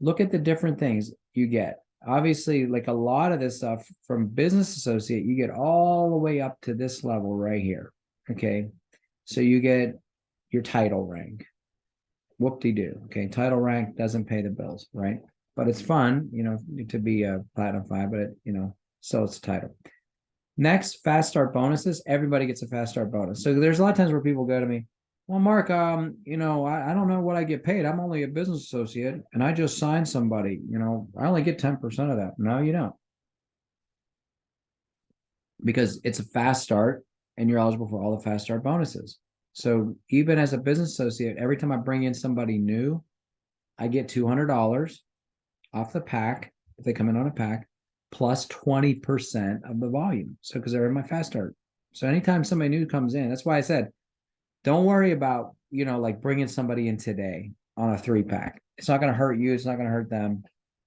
look at the different things you get. Obviously, like, a lot of this stuff from business associate, you get all the way up to this level right here. Okay. So you get your title rank. Whoop-de-doo. Okay. Title rank doesn't pay the bills, right? But it's fun, to be a platinum 5, but so it's a title. Next, fast start bonuses. Everybody gets a fast start bonus. So there's a lot of times where people go to me, well, Mark, I don't know what I get paid. I'm only a business associate and I just signed somebody. I only get 10% of that. No, you don't. Because it's a fast start and you're eligible for all the fast start bonuses. So even as a business associate, every time I bring in somebody new, I get $200 off the pack if they come in on a pack, plus 20% of the volume. So because they're in my fast start. So anytime somebody new comes in, that's why I said, don't worry about, like, bringing somebody in today on a 3-pack. It's not going to hurt you. It's not going to hurt them.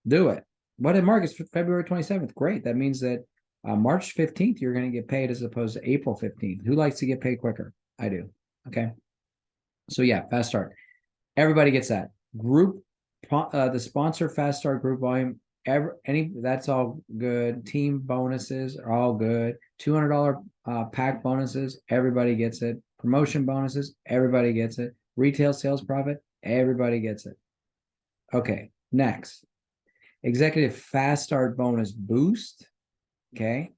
Do it. What did Mark? It's February 27th. Great. That means that March 15th, you're going to get paid as opposed to April 15th. Who likes to get paid quicker? I do. Okay. So yeah, fast start. Everybody gets that. Group, the sponsor fast start group volume, that's all good. Team bonuses are all good. $200 pack bonuses, everybody gets it. Promotion bonuses, everybody gets it. Retail sales profit, everybody gets it. Okay, next. Executive fast start bonus boost. Okay.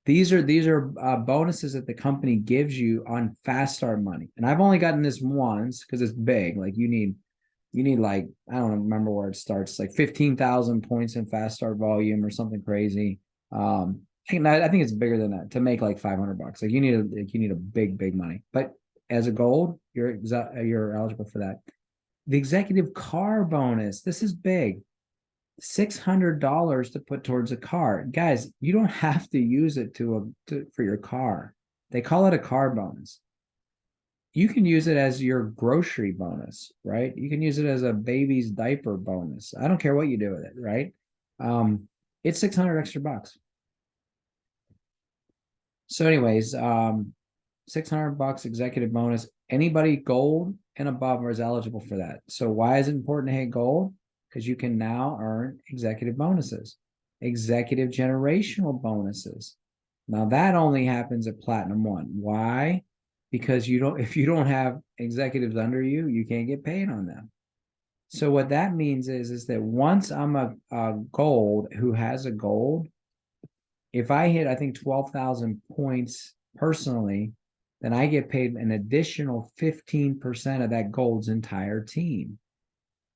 These are bonuses that the company gives you on fast start money. And I've only gotten this once because it's big. Like, you need like, I don't remember where it starts, like 15,000 points in fast start volume or something crazy. I think it's bigger than that to make like $500. Like, you need a big money. But as a gold, you're eligible for that. The executive car bonus. This is big. $600 to put towards a car. Guys, you don't have to use it for your car. They call it a car bonus. You can use it as your grocery bonus, right? You can use it as a baby's diaper bonus. I don't care what you do with it, right? It's 600 extra bucks. So anyways, $600 executive bonus. Anybody gold and above is eligible for that. So why is it important to hit gold? Because you can now earn executive bonuses, executive generational bonuses. Now that only happens at Platinum 1. Why? Because if you don't have executives under you, you can't get paid on them. So what that means is that once I'm a gold who has a gold, if I hit, I think, 12,000 points personally, then I get paid an additional 15% of that gold's entire team.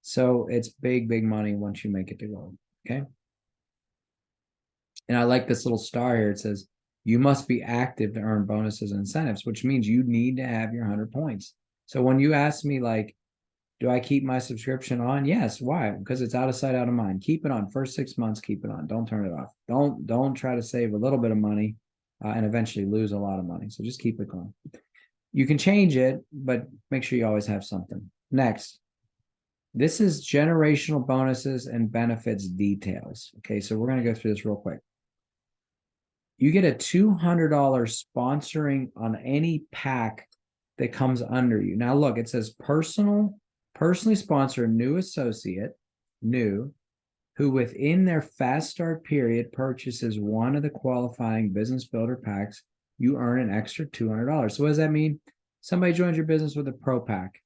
So it's big money once you make it to gold. Okay. And I like this little star here. It says, you must be active to earn bonuses and incentives, which means you need to have your 100 points. So when you ask me, like, do I keep my subscription on? Yes. Why? Because it's out of sight, out of mind. Keep it on. First 6 months, keep it on. Don't turn it off. Don't try to save a little bit of money and eventually lose a lot of money. So just keep it going. You can change it, but make sure you always have something. Next, this is generational bonuses and benefits details. Okay, so we're going to go through this real quick. you get a $200 sponsoring on any pack that comes under you. Now, look, it says personally sponsor a new associate, new, who within their fast start period purchases one of the qualifying business builder packs, you earn an extra $200. So what does that mean? Somebody joins your business with a pro pack,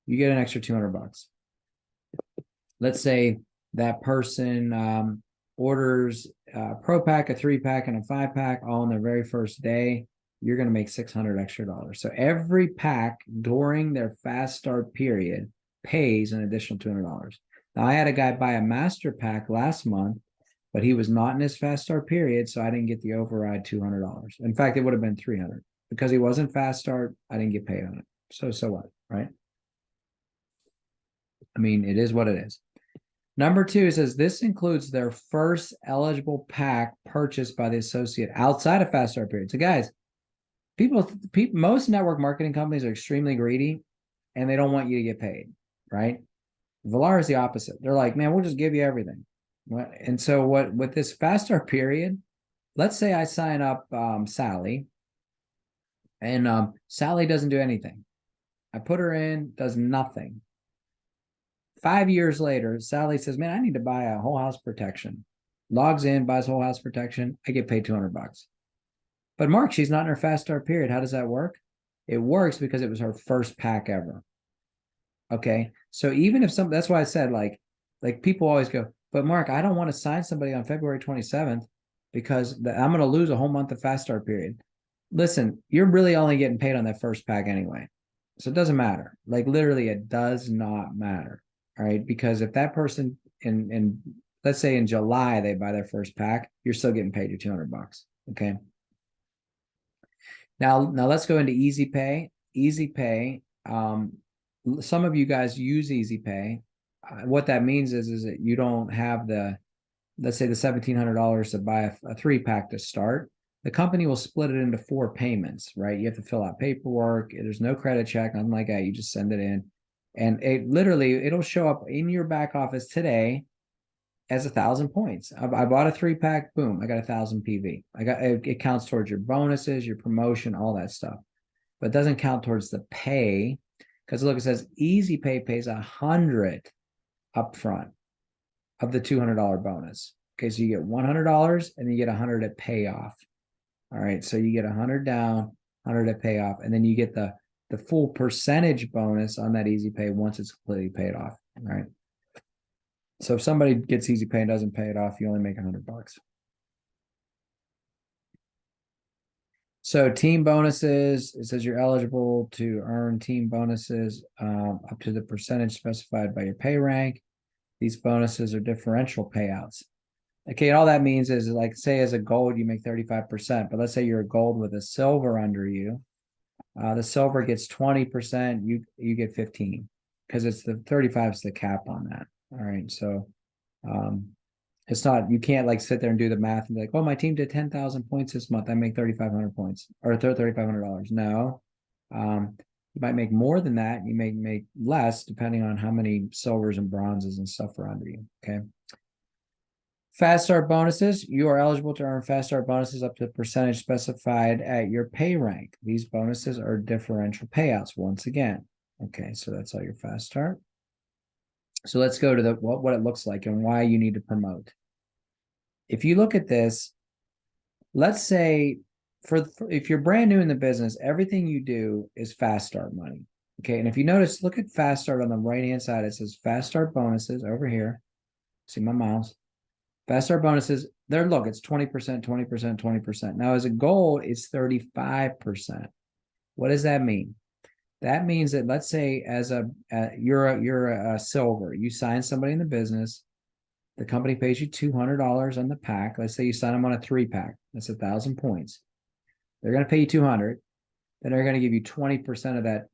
you get an extra $200. Let's say that person orders a pro pack, a 3-pack, and a 5-pack all on their very first day. You're going to make $600 extra. So every pack during their fast start period pays an additional $200. Now, I had a guy buy a master pack last month, but he was not in his fast start period, so I didn't get the override $200. In fact, it would have been $300 because he wasn't fast start. I didn't get paid on it. So what, right? I mean, it is what it is. Number 2 says this includes their first eligible pack purchased by the associate outside of fast start period. So, guys, most network marketing companies are extremely greedy, and they don't want you to get paid, right? Vollara is the opposite. They're like, man, we'll just give you everything. And so what with this fast start period, let's say I sign up Sally, and Sally doesn't do anything. I put her in, does nothing. 5 years later, Sally says, man, I need to buy a whole house protection. Logs in, buys whole house protection. I get paid $200. But Mark, she's not in her fast start period. How does that work? It works because it was her first pack ever. Okay. So even if that's why I said like people always go, but Mark, I don't want to sign somebody on February 27th because I'm going to lose a whole month of fast start period. Listen, you're really only getting paid on that first pack anyway. So it doesn't matter. Like literally it does not matter. All right. Because if that person in let's say in July, they buy their first pack, you're still getting paid your $200. Okay. Now let's go into Easy Pay. Easy Pay. Some of you guys use Easy Pay. What that means is that you don't have let's say the $1,700 to buy a 3-pack to start. The company will split it into 4 payments, right? You have to fill out paperwork. There's no credit check, nothing like that. You just send it in, and it'll show up in your back office today as 1,000 points. I bought a 3-pack, boom, I got 1,000 PV. It counts towards your bonuses, your promotion, all that stuff, but it doesn't count towards the pay. Because look, it says Easy Pay pays $100 upfront of the $200 bonus. Okay, so you get $100 and you get $100 at payoff. All right, so you get $100 down, $100 at payoff, and then you get the full percentage bonus on that Easy Pay once it's completely paid off. All right. So if somebody gets Easy Pay and doesn't pay it off, you only make $100. So team bonuses, it says you're eligible to earn team bonuses up to the percentage specified by your pay rank. These bonuses are differential payouts. Okay, all that means is like, say as a gold, you make 35%, but let's say you're a gold with a silver under you. The silver gets 20%, you get 15, because it's the 35 is the cap on that. All right, so it's not, you can't like sit there and do the math and be like, well, my team did 10,000 points this month. I make 3,500 points or $3,500. No, you might make more than that. You may make less depending on how many silvers and bronzes and stuff are under you. Okay. Fast start bonuses. You are eligible to earn fast start bonuses up to the percentage specified at your pay rank. These bonuses are differential payouts once again. Okay. So that's all your fast start. So let's go to what it looks like and why you need to promote. If you look at this, let's say if you're brand new in the business, everything you do is fast start money. Okay. And if you notice, look at fast start on the right-hand side. It says fast start bonuses over here. See my mouse. Fast start bonuses, look, it's 20%, 20%, 20%. Now as a goal, it's 35%. What does that mean? That means that let's say as you're a silver, you sign somebody in the business, the company pays you $200 on the pack. Let's say you sign them on a 3-pack. That's 1,000 points. They're going to pay you $200. Then they're going to give you 20% of that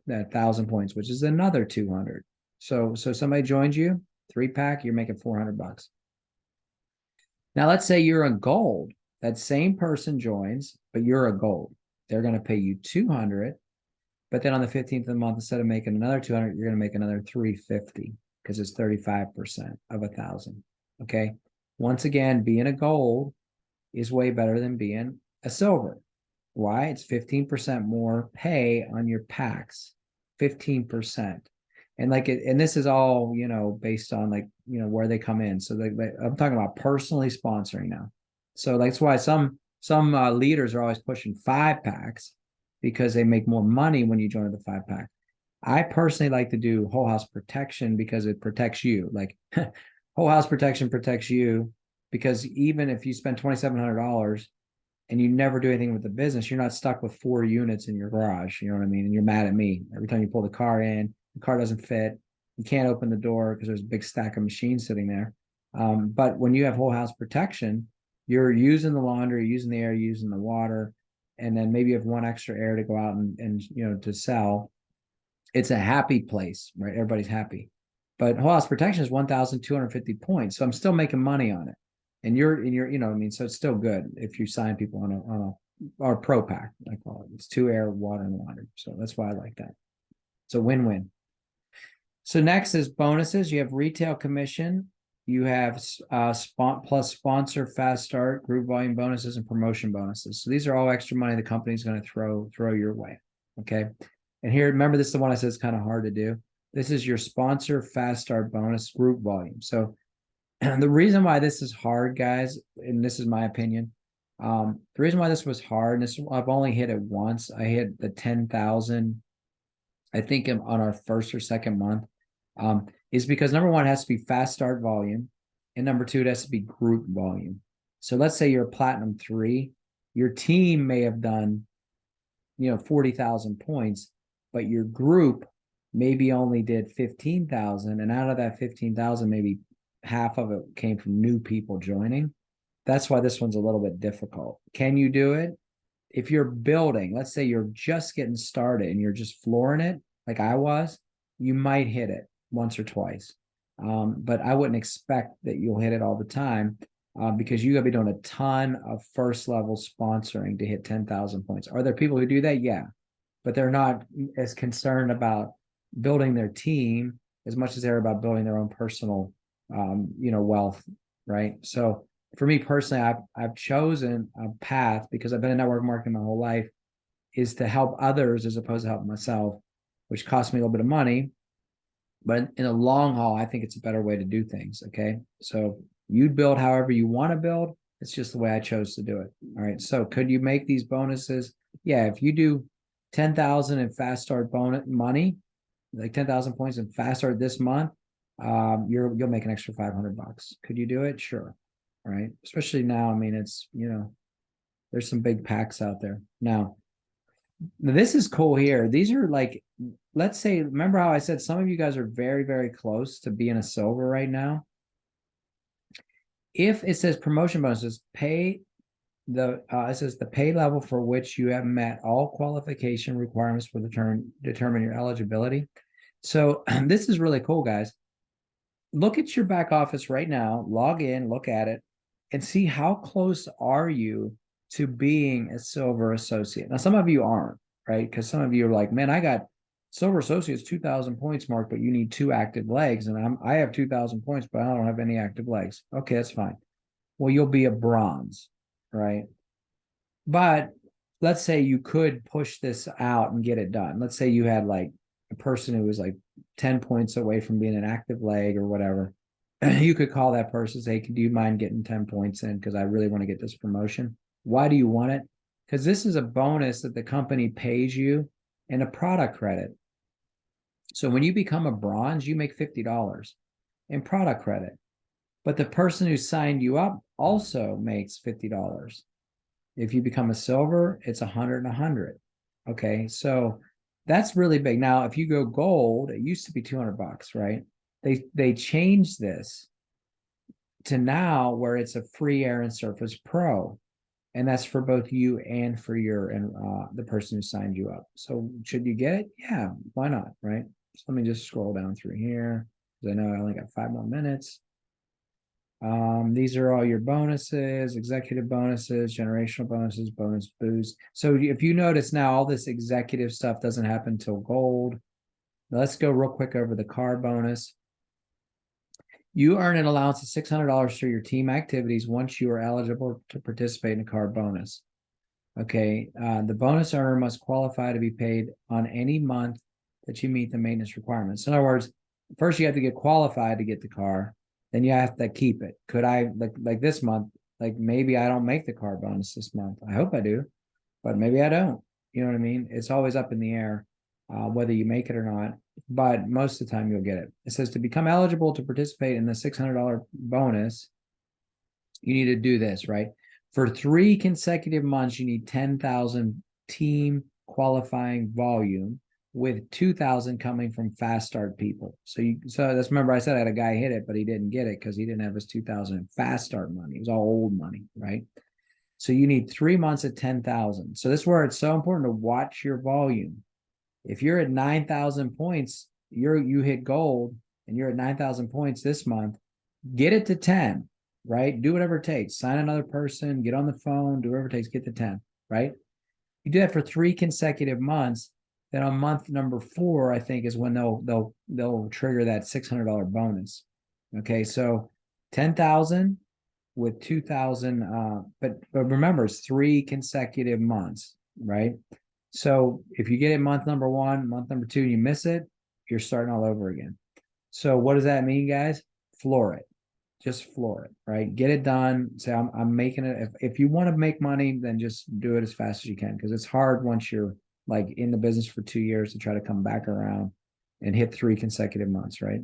1,000 points, which is another $200. So somebody joins you, 3-pack, you're making $400. Now let's say you're a gold. That same person joins, but you're a gold. They're going to pay you $200. But then on the 15th of the month, instead of making another $200, you're going to make another $350 because it's 35% of 1,000. Okay. Once again, being a gold, is way better than being a silver. Why? It's 15% more pay on your packs. 15%. And like it, and this is all, based on like, where they come in. So I'm talking about personally sponsoring now. So that's why some leaders are always pushing 5 packs because they make more money when you join the 5 pack. I personally like to do whole house protection because it protects you. Like whole house protection protects you because even if you spend $2,700 and you never do anything with the business, you're not stuck with 4 units in your garage. You know what I mean? And you're mad at me every time you pull the car in, the car doesn't fit. You can't open the door because there's a big stack of machines sitting there. But when you have whole house protection, you're using the laundry, using the air, using the water, and then maybe you have one extra air to go out and to sell. It's a happy place, right? Everybody's happy. But whole house protection is 1,250 points. So I'm still making money on it. And you're, so it's still good if you sign people on a or pro pack, I call it. It's 2 air, water, and water. So that's why I like that. It's a win-win. So next is bonuses. You have retail commission. You have plus sponsor, fast start, group volume bonuses, and promotion bonuses. So these are all extra money the company's going to throw your way. Okay. And here, remember, this is the one I said is kind of hard to do. This is your sponsor, fast start bonus, group volume. So the reason why this is hard, guys, and this is my opinion, the reason why this was hard, and I've only hit it once. I hit the 10,000, I think, on our first or second month, is because number one, it has to be fast start volume, and number two, it has to be group volume. So let's say you're a platinum 3, your team may have done, 40,000 points, but your group maybe only did 15,000, and out of that 15,000, maybe half of it came from new people joining. That's why this one's a little bit difficult. Can you do it? If you're building, let's say you're just getting started and you're just flooring it, like I was, you might hit it once or twice. But I wouldn't expect that you'll hit it all the time because you got to be doing a ton of first level sponsoring to hit 10,000 points. Are there people who do that? Yeah, but they're not as concerned about building their team as much as they're about building their own personal wealth, right? So for me personally, I've chosen a path because I've been in network marketing my whole life, is to help others as opposed to help myself, which costs me a little bit of money. But in the long haul, I think it's a better way to do things. Okay. So you build however you want to build. It's just the way I chose to do it. All right. So could you make these bonuses? Yeah. If you do 10,000 in fast start bonus money, like 10,000 points in fast start this month, you'll make an extra $500. Could you do it? Sure. All right. Especially now. I mean, it's, there's some big packs out there. Now, this is cool here. These are like, let's say, remember how I said some of you guys are very, very close to being a silver right now? If it says promotion bonuses, it says the pay level for which you have met all qualification requirements for the term, determine your eligibility. So this is really cool, guys. Look at your back office right now, log in, look at it, and see how close are you to being a silver associate. Now, some of you aren't, right? Because some of you are like, man, I got silver associates 2,000 points, Mark, but you need 2 active legs, and I have 2,000 points, but I don't have any active legs. Okay, that's fine. Well, you'll be a bronze, right? But let's say you could push this out and get it done. Let's say you had like a person who was like 10 points away from being an active leg or whatever. You could call that person, say, do you mind getting 10 points in? Because I really want to get this promotion. Why do you want it? Because this is a bonus that the company pays you and a product credit. So when you become a bronze, you make $50 in product credit. But the person who signed you up also makes $50. If you become a silver, it's 100 and 100. Okay, so that's really big. Now, if you go gold, it used to be $200, right? They changed this to now where it's a free air and surface pro, and that's for both you and for the person who signed you up. So should you get it? Yeah, why not, right? So let me just scroll down through here because I know I only got 5 more minutes. These are all your bonuses, executive bonuses, generational bonuses, bonus boost. So if you notice now, all this executive stuff doesn't happen till gold. Now let's go real quick over the car bonus. You earn an allowance of $600 through your team activities once you are eligible to participate in a car bonus. Okay, the bonus earner must qualify to be paid on any month that you meet the maintenance requirements. In other words, first you have to get qualified to get the car, then you have to keep it. Could I like this month? Like maybe I don't make the car bonus this month. I hope I do, but maybe I don't. You know what I mean? It's always up in the air whether you make it or not. But most of the time you'll get it. It says to become eligible to participate in the $600 bonus, you need to do this, right? For 3 consecutive months, you need 10,000 team qualifying volume with 2,000 coming from fast start people. So that's, remember I said I had a guy hit it, but he didn't get it because he didn't have his 2,000 fast start money. It was all old money, right? So you need 3 months at 10,000. So this is where it's so important to watch your volume. If you're at 9,000 points, you hit gold and you're at 9,000 points this month, get it to 10, right? Do whatever it takes. Sign another person, get on the phone, do whatever it takes, get to 10, right? You do that for 3 consecutive months. Then on month number 4, I think is when they'll trigger that $600 bonus. Okay, so 10,000 with 2,000, but remember it's 3 consecutive months, right? So if you get it month number 1, month number 2, and you miss it, you're starting all over again. So what does that mean, guys? Floor it. Just floor it, right? Get it done. Say, I'm making it. If you want to make money, then just do it as fast as you can, because it's hard once you're like in the business for 2 years to try to come back around and hit 3 consecutive months, right?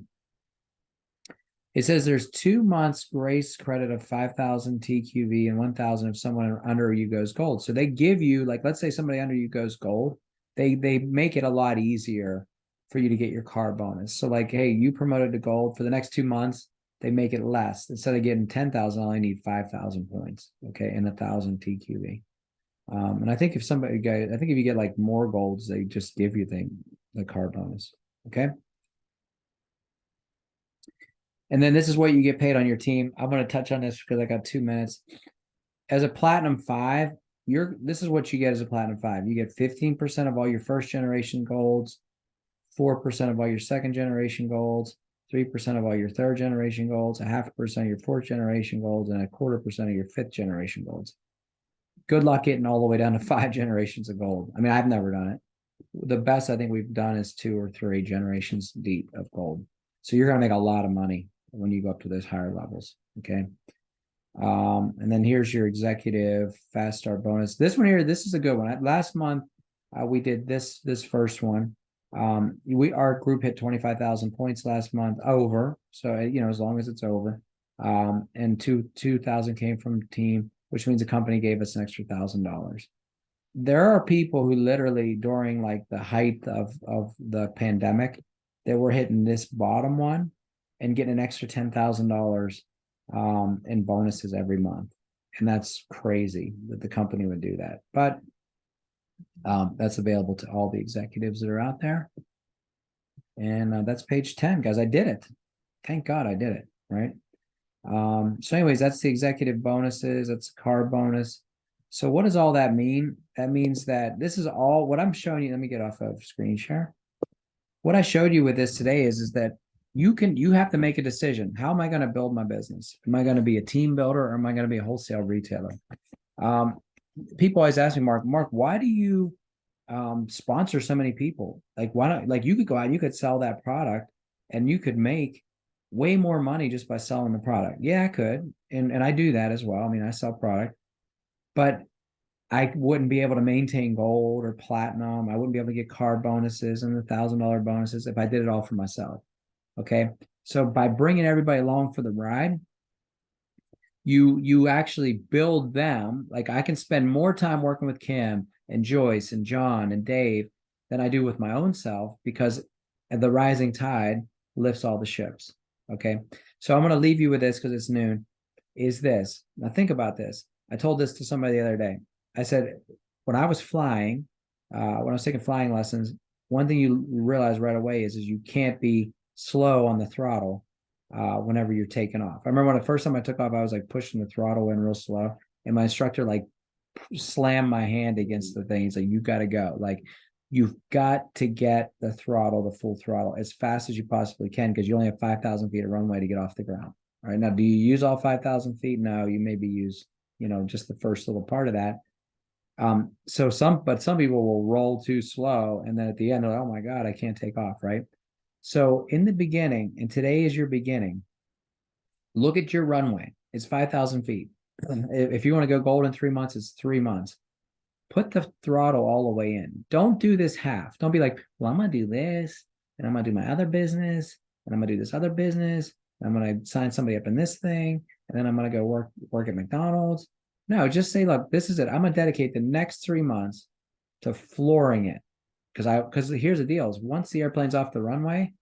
It says there's 2 months grace credit of 5,000 TQV and 1,000 if someone under you goes gold. So they give you, like, let's say somebody under you goes gold, they make it a lot easier for you to get your car bonus. So like, hey, you promoted to gold for the next 2 months, they make it less. Instead of getting 10,000, I only need 5,000 points, okay, and 1,000 TQV. And I think if you get like more golds, they just give you the car bonus, okay? And then this is what you get paid on your team. I'm going to touch on this because I got 2 minutes. As a platinum 5, this is what you get as a platinum 5. You get 15% of all your first generation golds, 4% of all your second generation golds, 3% of all your third generation golds, 0.5% of your fourth generation golds, and 0.25% of your fifth generation golds. Good luck getting all the way down to 5 generations of gold. I mean, I've never done it. The best I think we've done is 2 or 3 generations deep of gold. So you're going to make a lot of money when you go up to those higher levels. Okay. And then here's your executive fast start bonus. This one here, this is a good one. Last month, we did this first one. Our group hit 25,000 points last month over. So, as long as it's over. And 2,000 came from the team, which means the company gave us an extra $1,000. There are people who literally during like the height of the pandemic, they were hitting this bottom one and getting an extra $10,000 in bonuses every month. And that's crazy that the company would do that. But that's available to all the executives that are out there. And that's page 10, guys. I did it. Thank God I did it, right? So anyways, that's the executive bonuses. That's a car bonus. So what does all that mean? That means that this is all what I'm showing you. Let me get off of screen share. What I showed you with this today is that you have to make a decision. How am I going to build my business? Am I going to be a team builder or am I going to be a wholesale retailer? People always ask me, Mark, why do you sponsor so many people? Like, why not? Like, you could go out, you could sell that product and you could make way more money just by selling the product. Yeah, I could. And I do that as well. I mean, I sell product, but I wouldn't be able to maintain gold or platinum. I wouldn't be able to get car bonuses and the $1,000 bonuses if I did it all for myself. Okay. So by bringing everybody along for the ride, you actually build them. Like, I can spend more time working with Kim and Joyce and John and Dave than I do with my own self, because the rising tide lifts all the ships. Okay. So I'm going to leave you with this because it's noon. Is this. Now think about this. I told this to somebody the other day. I said, when I was flying, when I was taking flying lessons, one thing you realize right away is you can't be slow on the throttle whenever you're taking off. I remember when the first time I took off, I was like pushing the throttle in real slow, and my instructor like slammed my hand against the thing. He's like, "You got to go." Like, you've got to get the throttle, the full throttle, as fast as you possibly can, because you only have 5,000 feet of runway to get off the ground. All right. Now, do you use all 5,000 feet? No, you maybe use, just the first little part of that. But some people will roll too slow, and then at the end, they're like, oh my God, I can't take off, right? So in the beginning, and today is your beginning, look at your runway. It's 5,000 feet. If you want to go gold in 3 months, it's 3 months. Put the throttle all the way in. Don't do this half. Don't be like, well, I'm going to do this, and I'm going to do my other business, and I'm going to do this other business, and I'm going to sign somebody up in this thing, and then I'm going to go work at McDonald's. No, just say, look, this is it. I'm going to dedicate the next 3 months to flooring it. Because here's the deal: is once the airplane's off the runway,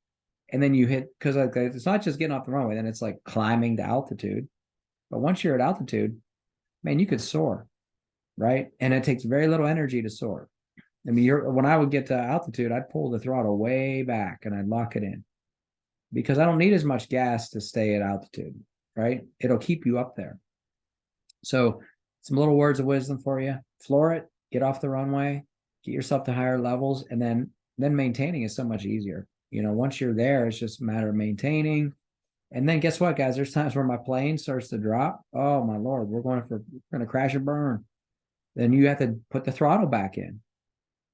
and then you hit, because it's not just getting off the runway, then it's like climbing to altitude. But once you're at altitude, man, you could soar, right? And it takes very little energy to soar. I mean, when I would get to altitude, I'd pull the throttle way back and I'd lock it in because I don't need as much gas to stay at altitude, right? It'll keep you up there. So, some little words of wisdom for you: floor it, get off the runway, get yourself to higher levels, and then maintaining is so much easier. Once you're there, it's just a matter of maintaining. And then guess what, guys? There's times where my plane starts to drop. Oh my Lord, we're going to crash and burn. Then you have to put the throttle back in.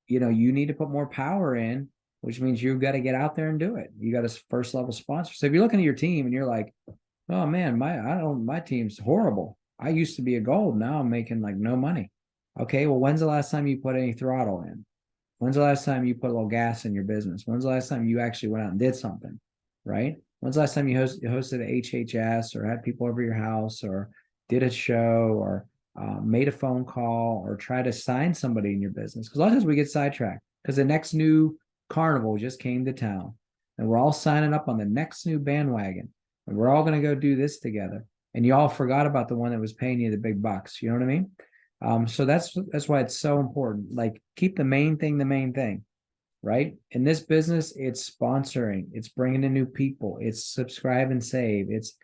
You need to put more power in, which means you've got to get out there and do it. You got a first level sponsor. So if you're looking at your team and you're like, oh man, my team's horrible. I used to be a gold. Now I'm making like no money. Okay, well, when's the last time you put any throttle in? When's the last time you put a little gas in your business? When's the last time you actually went out and did something, right? When's the last time you hosted a HHS or had people over your house or did a show or made a phone call or try to sign somebody in your business? Because a lot of times we get sidetracked because the next new carnival just came to town and we're all signing up on the next new bandwagon and we're all going to go do this together. And you all forgot about the one that was paying you the big bucks. You know what I mean? So that's why it's so important. Like, keep the main thing, right? In this business, it's sponsoring, it's bringing in new people, it's subscribe and save, it's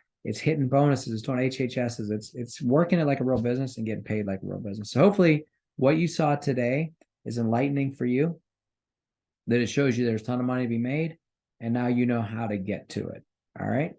hitting bonuses, it's doing HHSs, it's working it like a real business and getting paid like a real business. So hopefully what you saw today is enlightening for you, that it shows you there's a ton of money to be made, and now you know how to get to it. All right.